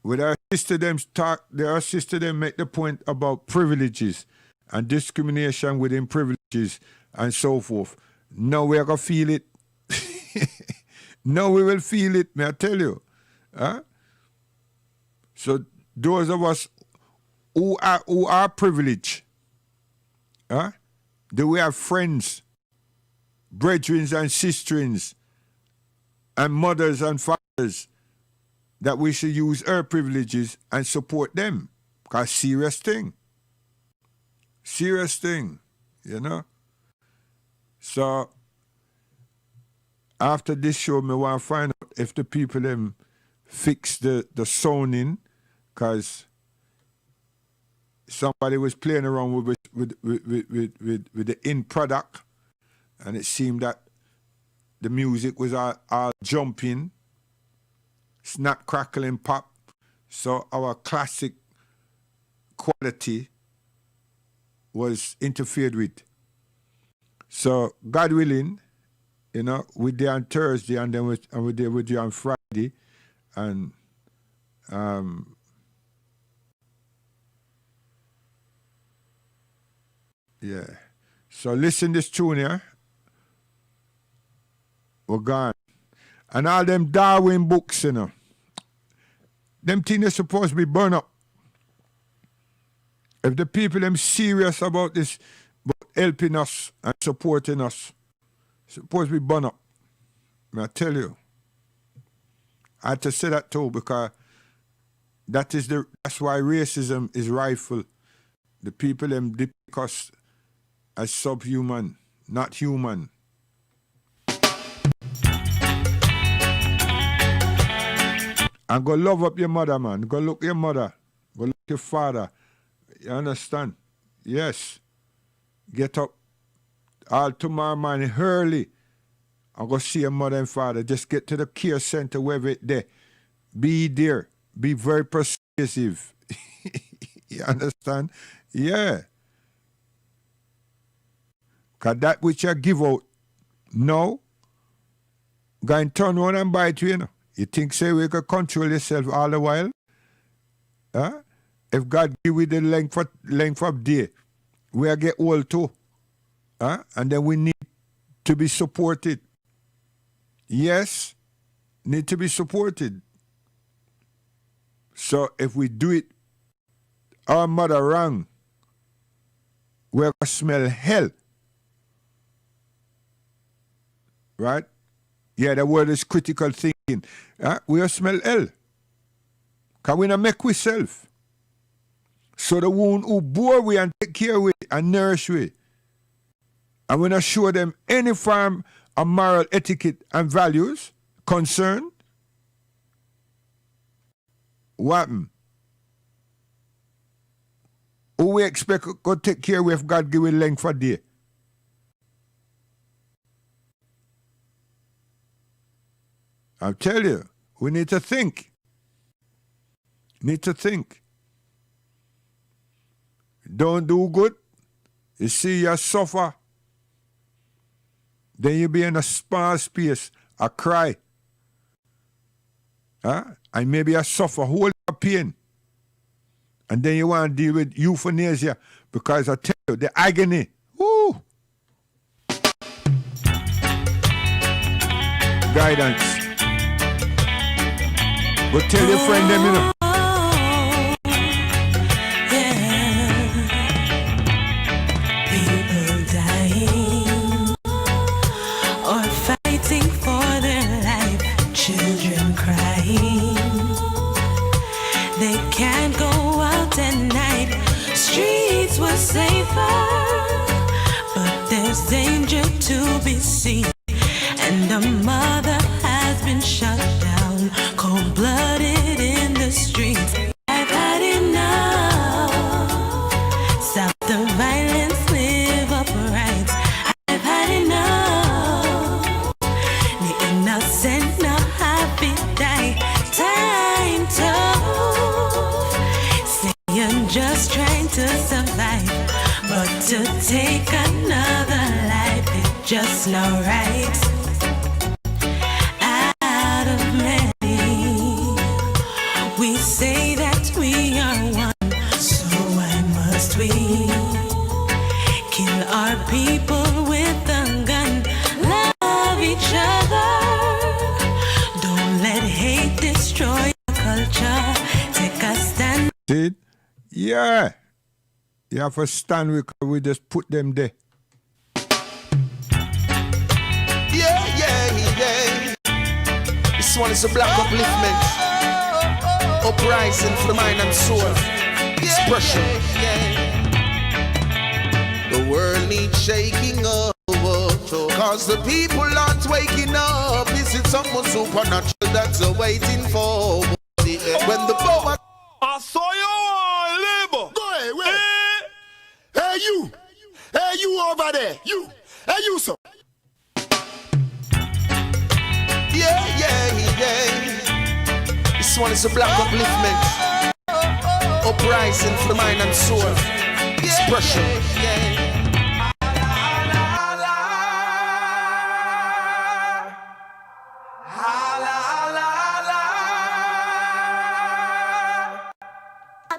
with our sister them talk, their sister them make the point about privileges and discrimination within privileges and so forth. Now we are gonna feel it. Now we will feel it, may I tell you. Huh? So those of us who are privileged, huh? Do we have friends, brethren and sisterins, and mothers and fathers that we should use our privileges and support them? Because serious thing. Serious thing, you know? So after this show, me want to find out if the people them fix the sounding, because somebody was playing around with the end product, and it seemed that the music was all jumping, snap, crackle, and pop. So our classic quality was interfered with. So God willing, you know, we're there on Thursday, and then we're there with you on Friday, and yeah. So listen this tune here. We're gone. And all them Darwin books, you know, them things are supposed to be burned up. If the people them serious about this, about helping us and supporting us, supposed to be burned up. I tell you. I had to say that too, because that's why racism is rightful. The people them depict us as subhuman, not human. And go love up your mother, man. Go look your mother. Go look your father. You understand? Yes. Get up all tomorrow morning early and go see your mother and father. Just get to the care center, wherever it's there. Be there. Be very persuasive. You understand? Yeah. Because that which you give out, no, go and turn around and bite you, you know. You think, say, we can control yourself all the while? Huh? If God give you the length of day, we get old too. Huh? And then we need to be supported. Yes, need to be supported. So if we do it, our mother wrong, we're going to smell hell. Right? Yeah, the word is critical thinking. We'll smell hell. Because we not make ourselves. So the one who bore we and take care of we and nourish we, and we not show them any form of moral etiquette and values, concern, what happen? Who we expect to take care of if God give we length for day? I'll tell you, we need to think. Need to think. Don't do good. You see you suffer. Then you be in a small space, a cry. And maybe you suffer whole pain. And then you want to deal with euthanasia, because I tell you, the agony. Woo! Guidance. Go tell your friend them, you know. People dying or fighting for their life, children crying. They can't go out at night, streets were safer, but there's danger to be seen, and a mother has been shut down, cold-blooded in the streets. I've had enough. Stop the violence, live upright. I've had enough. The innocent now happy die. Time tough. Say you're just trying to survive, but to take another life is just not right. We say See it? Yeah. You have to stand with, we just put them there. Yeah. This one is a black upliftment. Uprising for the mind and soul. Expression. The world needs shaking up. Cause the people aren't waking up. Is it someone supernatural that's waiting for? When the power I saw you on labor. Go ahead, wait. Hey, you. Hey, you over there. You. Hey, you, sir. Yeah. This one is a black upliftment. Uprising for the mind and soul. Expression.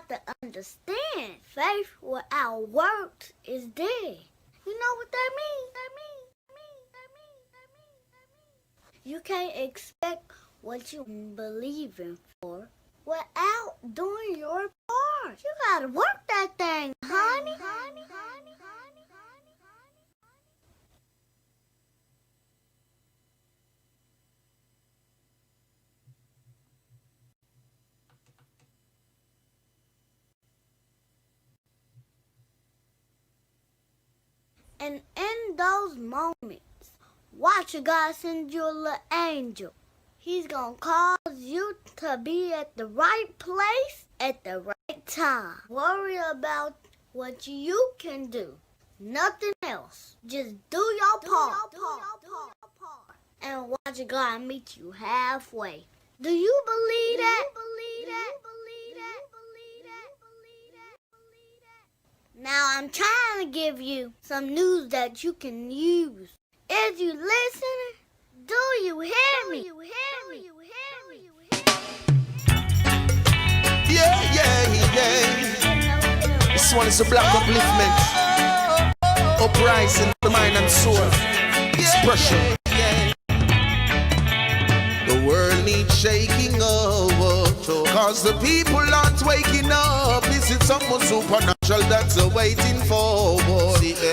To understand, faith without works is dead. You know what that means? You can't expect what you believe in for without doing your part. You gotta work that thing, honey. And in those moments, watch God send you a little angel. He's gonna cause you to be at the right place at the right time. Worry about what you can do. Nothing else. Just do your part. And watch God meet you halfway. Do you believe that? Now I'm trying to give you some news that you can use. Is you listening? Do you hear me? Yeah. This one is a black upliftment. Uprising for the mind and soul. Expression. The world needs shaking up. Cause the people aren't waking up. Is it someone supernatural that's waiting for?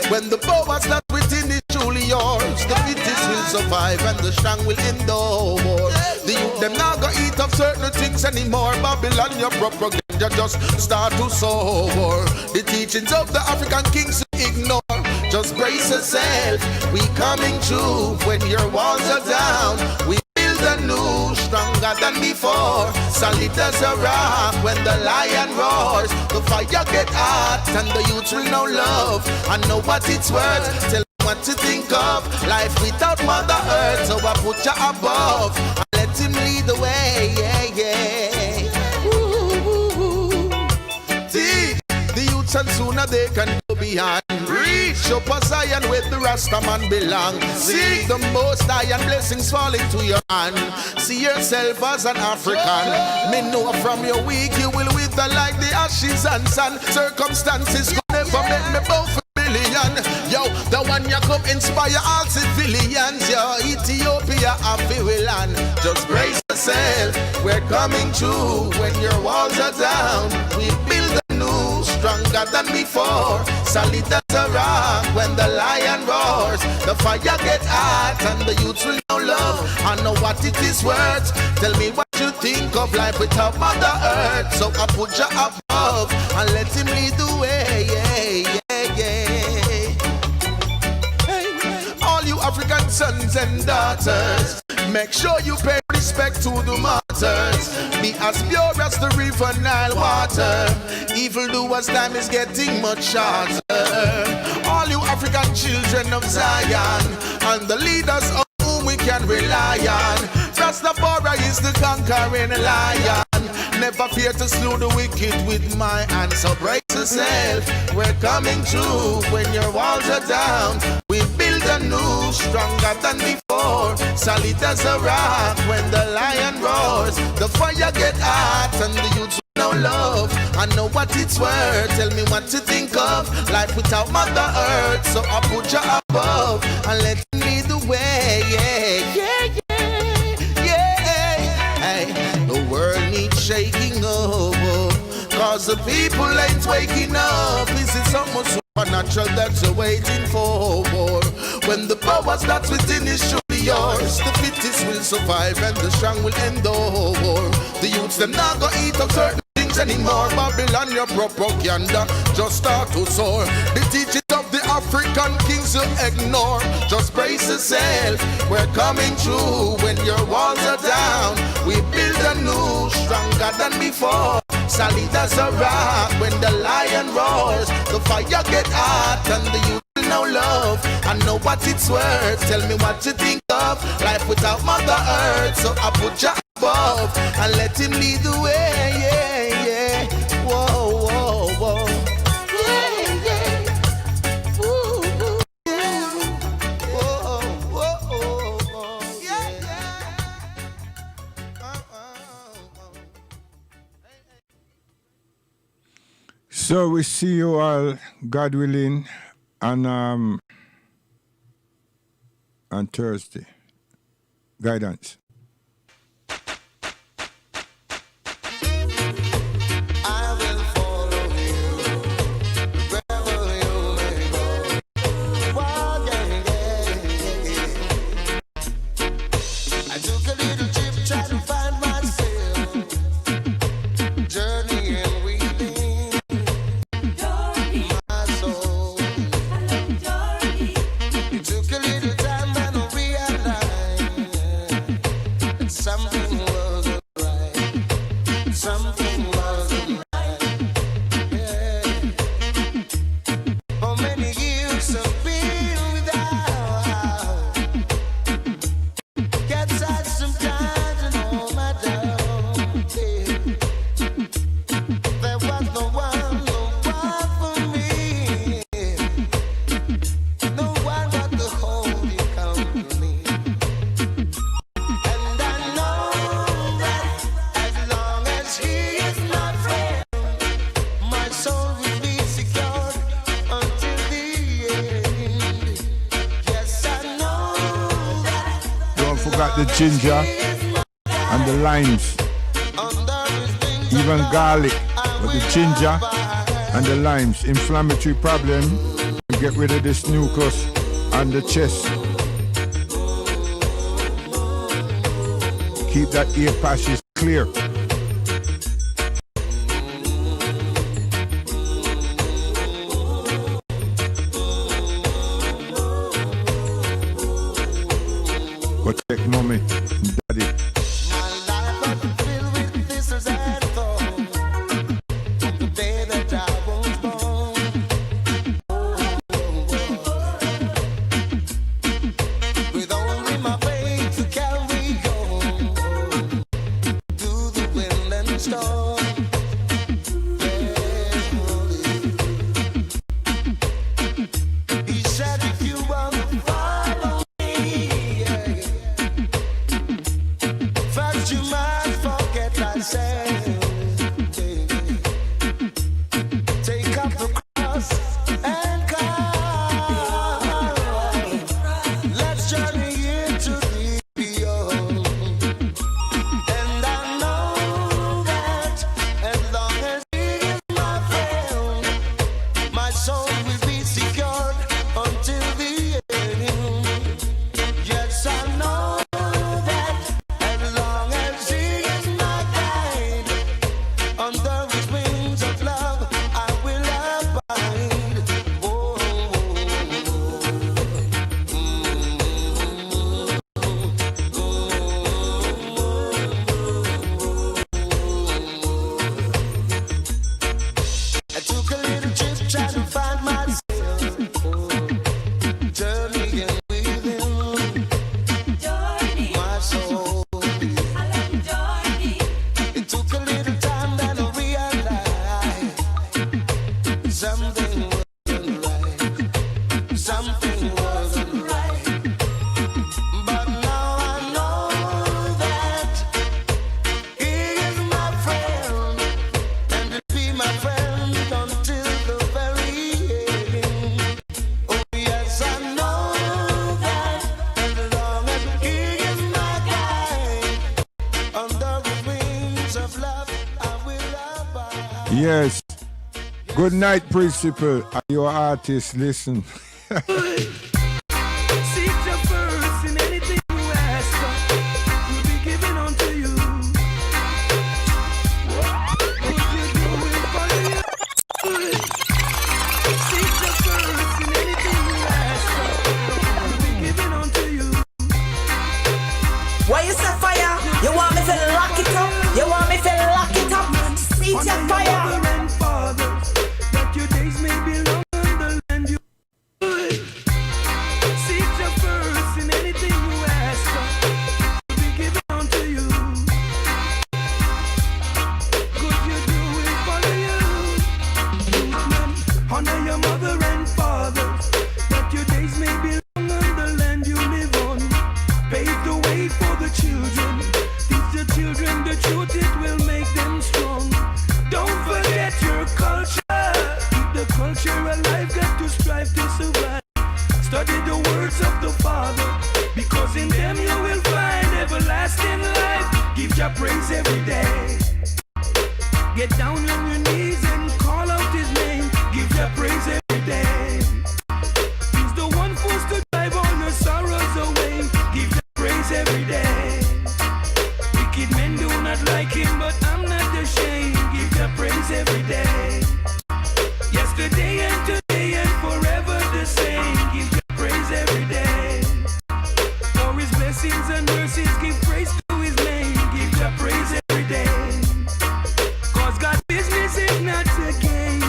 When the power that's within is truly yours, the fittest will survive and the strong will endure. The youth them not gonna eat of certain things anymore. Babylon, your propaganda just start to soar. The teachings of the African kings ignore. Just brace yourself, we coming true. When your walls are down, we build a new, stronger than before. Solid as a rock when the lion roars. The fire get hot and the youth will know love. I know what it's worth, tell me what to think of. Life without Mother Earth, so I put you above and let him lead the way, yeah. Ooh. See, the youths and sooner they can go beyond. Reach up a Zion where the Rasta man belong. Seek the most high and blessings fall into your hand. See yourself as an African. Me know from your weak you will wither like the ashes and sun. Circumstances could never make me bow for billion. Yo, the one you come inspire all civilians. Yo, Ethiopia and Finland. Just brace yourself, we're coming true. When your walls are down, we build a new, stronger than before. Solid as a rock when the lion roars. The fire get hot and the youths will know love. I know what it is worth. Tell me what you think of life without Mother Earth. So I put you above and let him lead the way, yeah. All you African sons and daughters, make sure you pay respect to the martyrs. Be as pure as the river Nile water. Evildoers' time is getting much shorter. All you African children of Zion and the leaders of whom we can rely on. Rastafari is the conquering lion. Never fear to slew the wicked with my hands. So brace yourself, we're coming true. When your walls are down, we build a new, stronger than before. Solid as a rock when the lion roars. The fire get hot and the youths know love. I know what it's worth. Tell me what to think of life without Mother Earth. So I put you above and let me lead the way, yeah. Hey, the world needs shaking up. Cause Cause the people ain't waking up. Is it someone supernatural that you're waiting for? When the power starts within it should be yours. The fittest will survive and the strong will endure. The youths them not gonna eat up certain things anymore. Babylon your propaganda just start to soar. The teachings of the African kings you ignore. Just brace yourself, we're coming through. When your walls are down, we build a new, stronger than before. Solid as a rock. When the lion roars, the fire get hot and the youth will know love. I know what it's worth. Tell me what you think of life without Mother Earth. So I put you above and let him lead the way. Yeah, yeah. Whoa, whoa, whoa. Yeah, yeah. Ooh, ooh, yeah. Whoa, whoa, whoa, whoa. Yeah, yeah. So we see you all, God willing, on Thursday. Guidance. The ginger and the limes, even garlic, but the ginger and the limes, inflammatory problem, get rid of this nucleus on the chest. Keep that ear passage clear. But take moment, daddy. Yes. Good night, principal. Are your artist? Listen. Seek the first in anything you ask for, will be given unto you. Would you do it for you? Seek the first in anything you ask for, will be given unto you. Why you say fire? You want me to lock it up? You want me to lock it up? Seek your fire. That your days may be long on the land you. Seek the first in anything you ask for, will be given unto you. Could you do it for you? Honor your mother and father, that your days may be long on the land you live on. Pave the way for the children, teach the children the truth, it will make them strong. Don't forget your culture, keep the culture alive, got to strive to survive. Study the words of the Father, because in them you will find everlasting life. Give your praise every day. Get down on your knees and call out his name. Give your praise every day. He's the one forced to drive all your sorrows away. Give your praise every day. Wicked men do not like him, but I'm not ashamed. Give your praise every day. Yesterday and today and forever the same. Give your praise every day. For his blessings and mercies, give praise to his name. Give your praise every day. Cause God's business is not a game.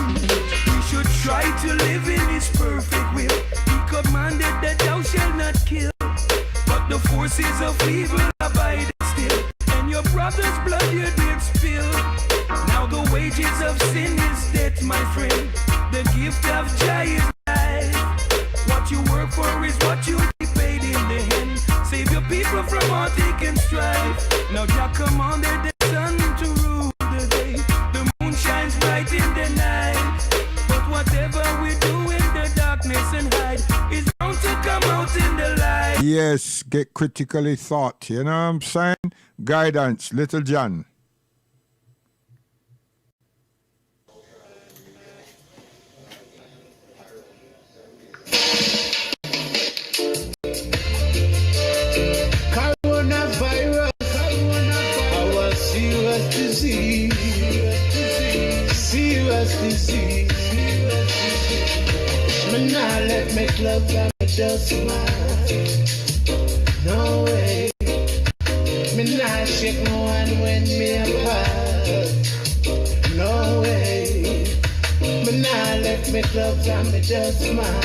We should try to live in his perfect will. He commanded that thou shalt not kill, but the forces of evil abide still. And your brother's blood you did spill. Now the wages of sin is death, my friend. The gift of joy is life. What you work for is what you be paid in the end. Save your people from heartache and strife. Now Jah commanded the sun to rule the day. The moon shines bright in the night. But whatever we do in the darkness and hide is bound to come out in the light. Yes, get critically thought. You know what I'm saying? Guidance, Little John. Coronavirus, our serious disease, serious disease. Me nah let me club and me just smile. No way. Me nah shake no one when me apart. No way. Me nah let me club and me just smile.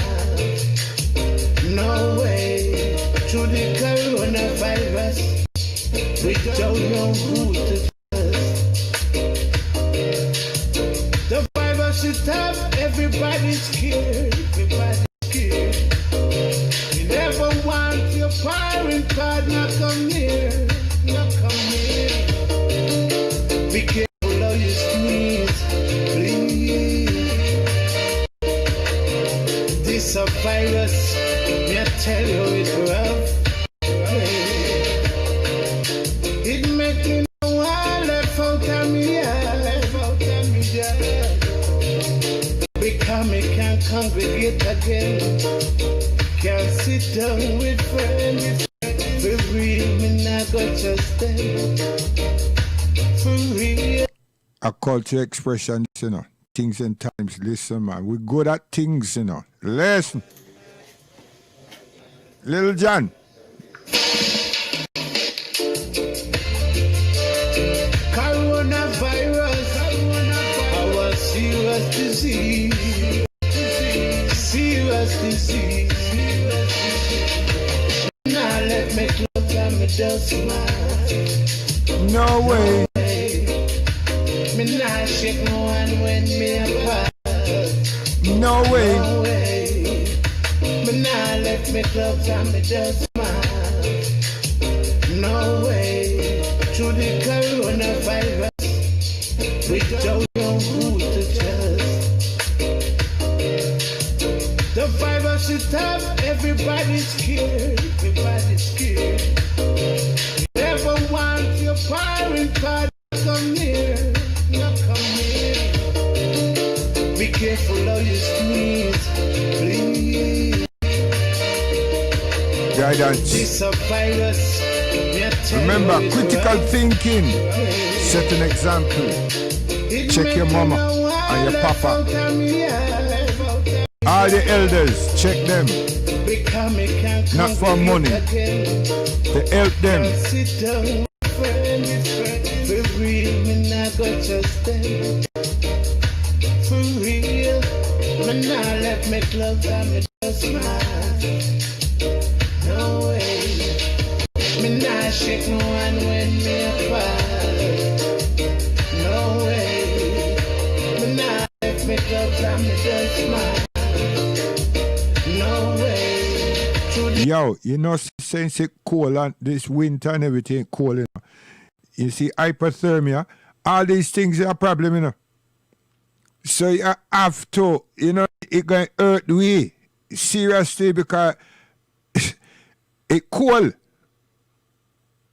No way. Through the coronavirus, we don't know who to trust. The virus is tough, everybody's scared, everybody's scared. You never want your parent card, not come near, not come near. Be careful how you squeeze, please. This a virus, me I tell you it's rough. It make me know I left out of me, because me can't congregate again. Can't sit down with friends. For real, me not go just stand. For real. A culture expression, you know. Things and times. Listen, man. We're good at things, you know. Listen. Little John. Coronavirus, our serious disease, serious disease. Now let me close and me just smile. No way. Me not shake no one when me apart. No way. No way. Me not let me close and me just smile. No way. Through the coronavirus, we don't know who to trust. The virus is tough, everybody's scared, everybody's scared. You never want your parent card to come near, not come near. careful how you squeeze, please. Guidance. This a virus. Remember, critical thinking. Set an example. Check your mama and your papa. All the elders, check them. Not for money. To help them. For real, me not go just them. For real, me not let me love and me just smile. No way, me not shake no one when me apart. No way, me not let me love and me just smile. No way. Yo, you know, since it's cold and this winter and everything cold, you know. You see, hypothermia, all these things are a problem, you know. So you have to, you know, it going to hurt we seriously because it's cold.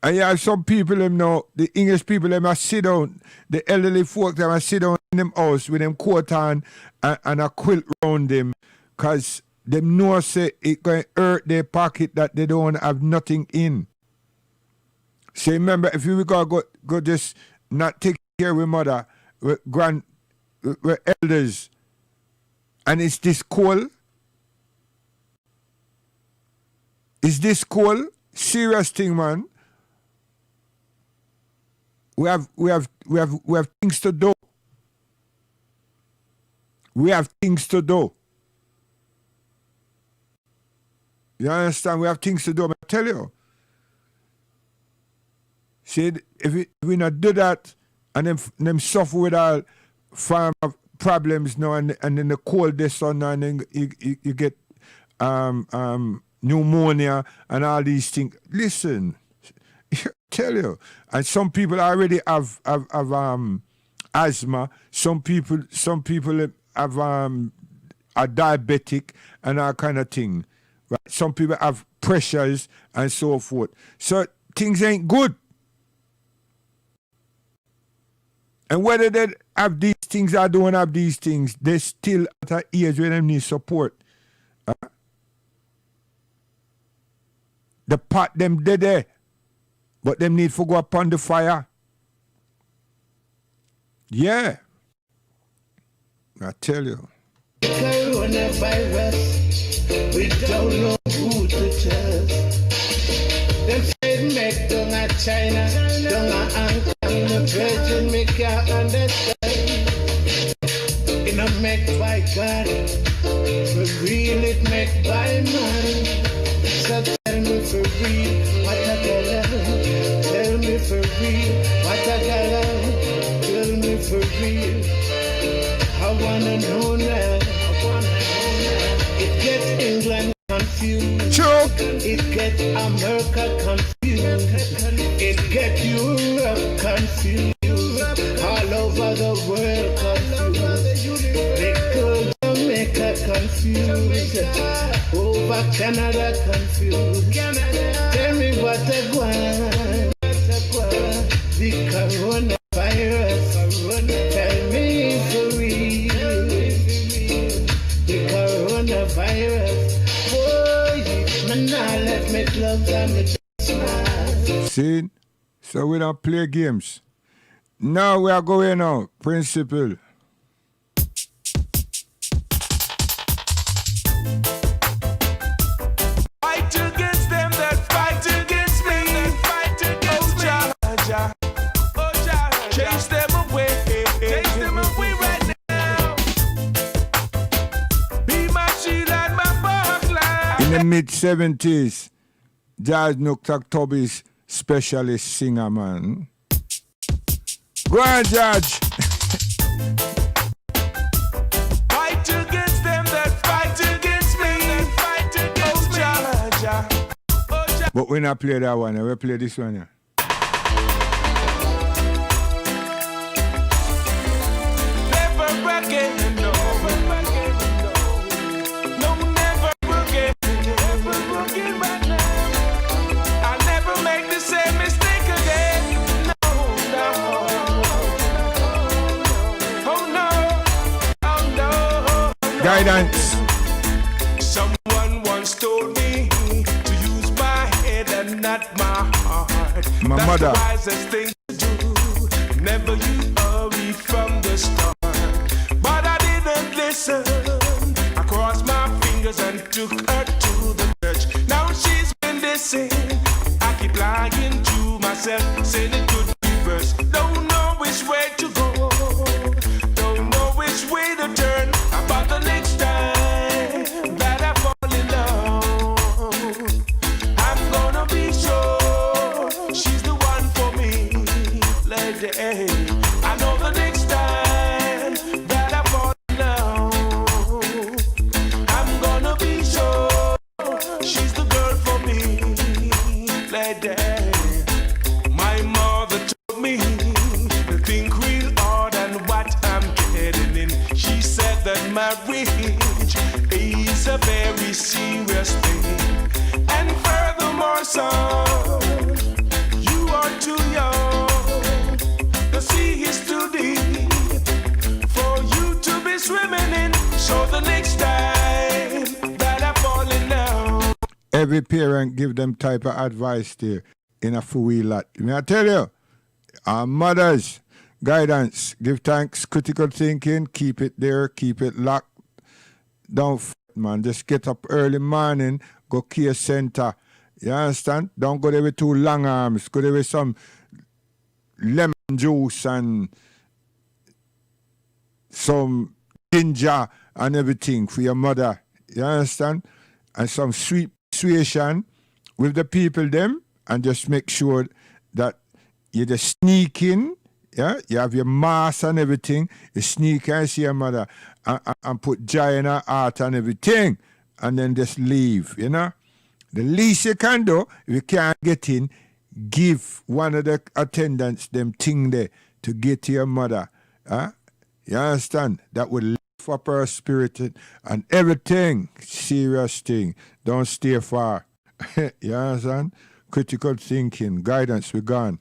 And you have some people, them know, the English people, them must sit down, the elderly folk, them must sit down in them house with them coat on and a quilt round them because them know say it going to hurt their pocket that they don't have nothing in. So remember, if you go just not take care of mother, with with elders, and it's this cold, is this cold? Serious thing, man. We have things to do. We have things to do. You understand? We have things to do. I tell you. See, if we not do that, and them suffer with all farm problems now, and then the cold this sun, and then you get pneumonia and all these things. Listen, I tell you, and some people already have asthma. Some people have are diabetic and all kind of thing. Right? Some people have pressures and so forth. So things ain't good. And whether they have these things or don't have these things, they still at an age where they need support. The pot them dead there, but them need to go upon the fire. Yeah. I tell you. Coronavirus, we don't know who to trust. Them say make down at China, down at Hong Kong, the Virgin make you understand. It not make by God, for real it make by man. So tell me for real, what I gotta. Tell me for real, what I gotta. Tell me for real, I wanna know now. It gets England confused. Choke. It gets America confused. It gets Europe confused. All over the world confused. They call Jamaica confused. Over Canada confused. Tell me what they want. The coronavirus. Tell me for real. The coronavirus. Let me love and smile. See? So we don't play games. Now we are going out. Principle. Fight against them that fight against me. Oh Jah, chase them away. Chase them away right now. Be my shield and my buckler. In the mid-70s, Jazz Nuktak Tubby's specialist singer, man. Go on, Judge. Fight against them that fight against me. Oh Jah. But we not play that one. We play this one. Yeah. Never again, no. No, never again. Never again right now. I'll never make the same mistake again. No, no. Oh no, oh no. Guidance. Someone once told me to use my head and not my heart. My That's mother. the wisest thing to do. Never use hurry from the start. But I didn't listen. I crossed my fingers and took her to the church. Now she's been dissing. I keep lying to myself, saying it could reverse. Don't know which way to go. Don't know which way to turn. About the next time that I fall in love, I'm gonna be sure she's the one for me, lady. I know the next time that I fall in love, I'm gonna be sure she's the girl for me, lady. My mother told me to think real hard on what I'm getting in. She said that marriage is a very serious thing. And furthermore, son, you are too young. The sea is too deep for you to be swimming in. So the next time that I fall in love, Every parent give them type of advice there in a full lot. May I tell you, our mothers, guidance, give thanks, critical thinking, keep it there, keep it locked. Don't man, just get up early morning, go care center. You understand? Don't go there with two long arms. Go there with some lemon juice and some ginger and everything for your mother. You understand? And some sweet persuasion with the people them, and just make sure that you just sneak in. Yeah, you have your mask and everything. You sneak and see your mother and put joy in her heart and everything, and then just leave. You know, the least you can do if you can't get in, give one of the attendants them thing there to get to your mother. Huh? You understand? That will lift up her spirit and everything. Serious thing. Don't stay far. You understand? Critical thinking, guidance, we gone.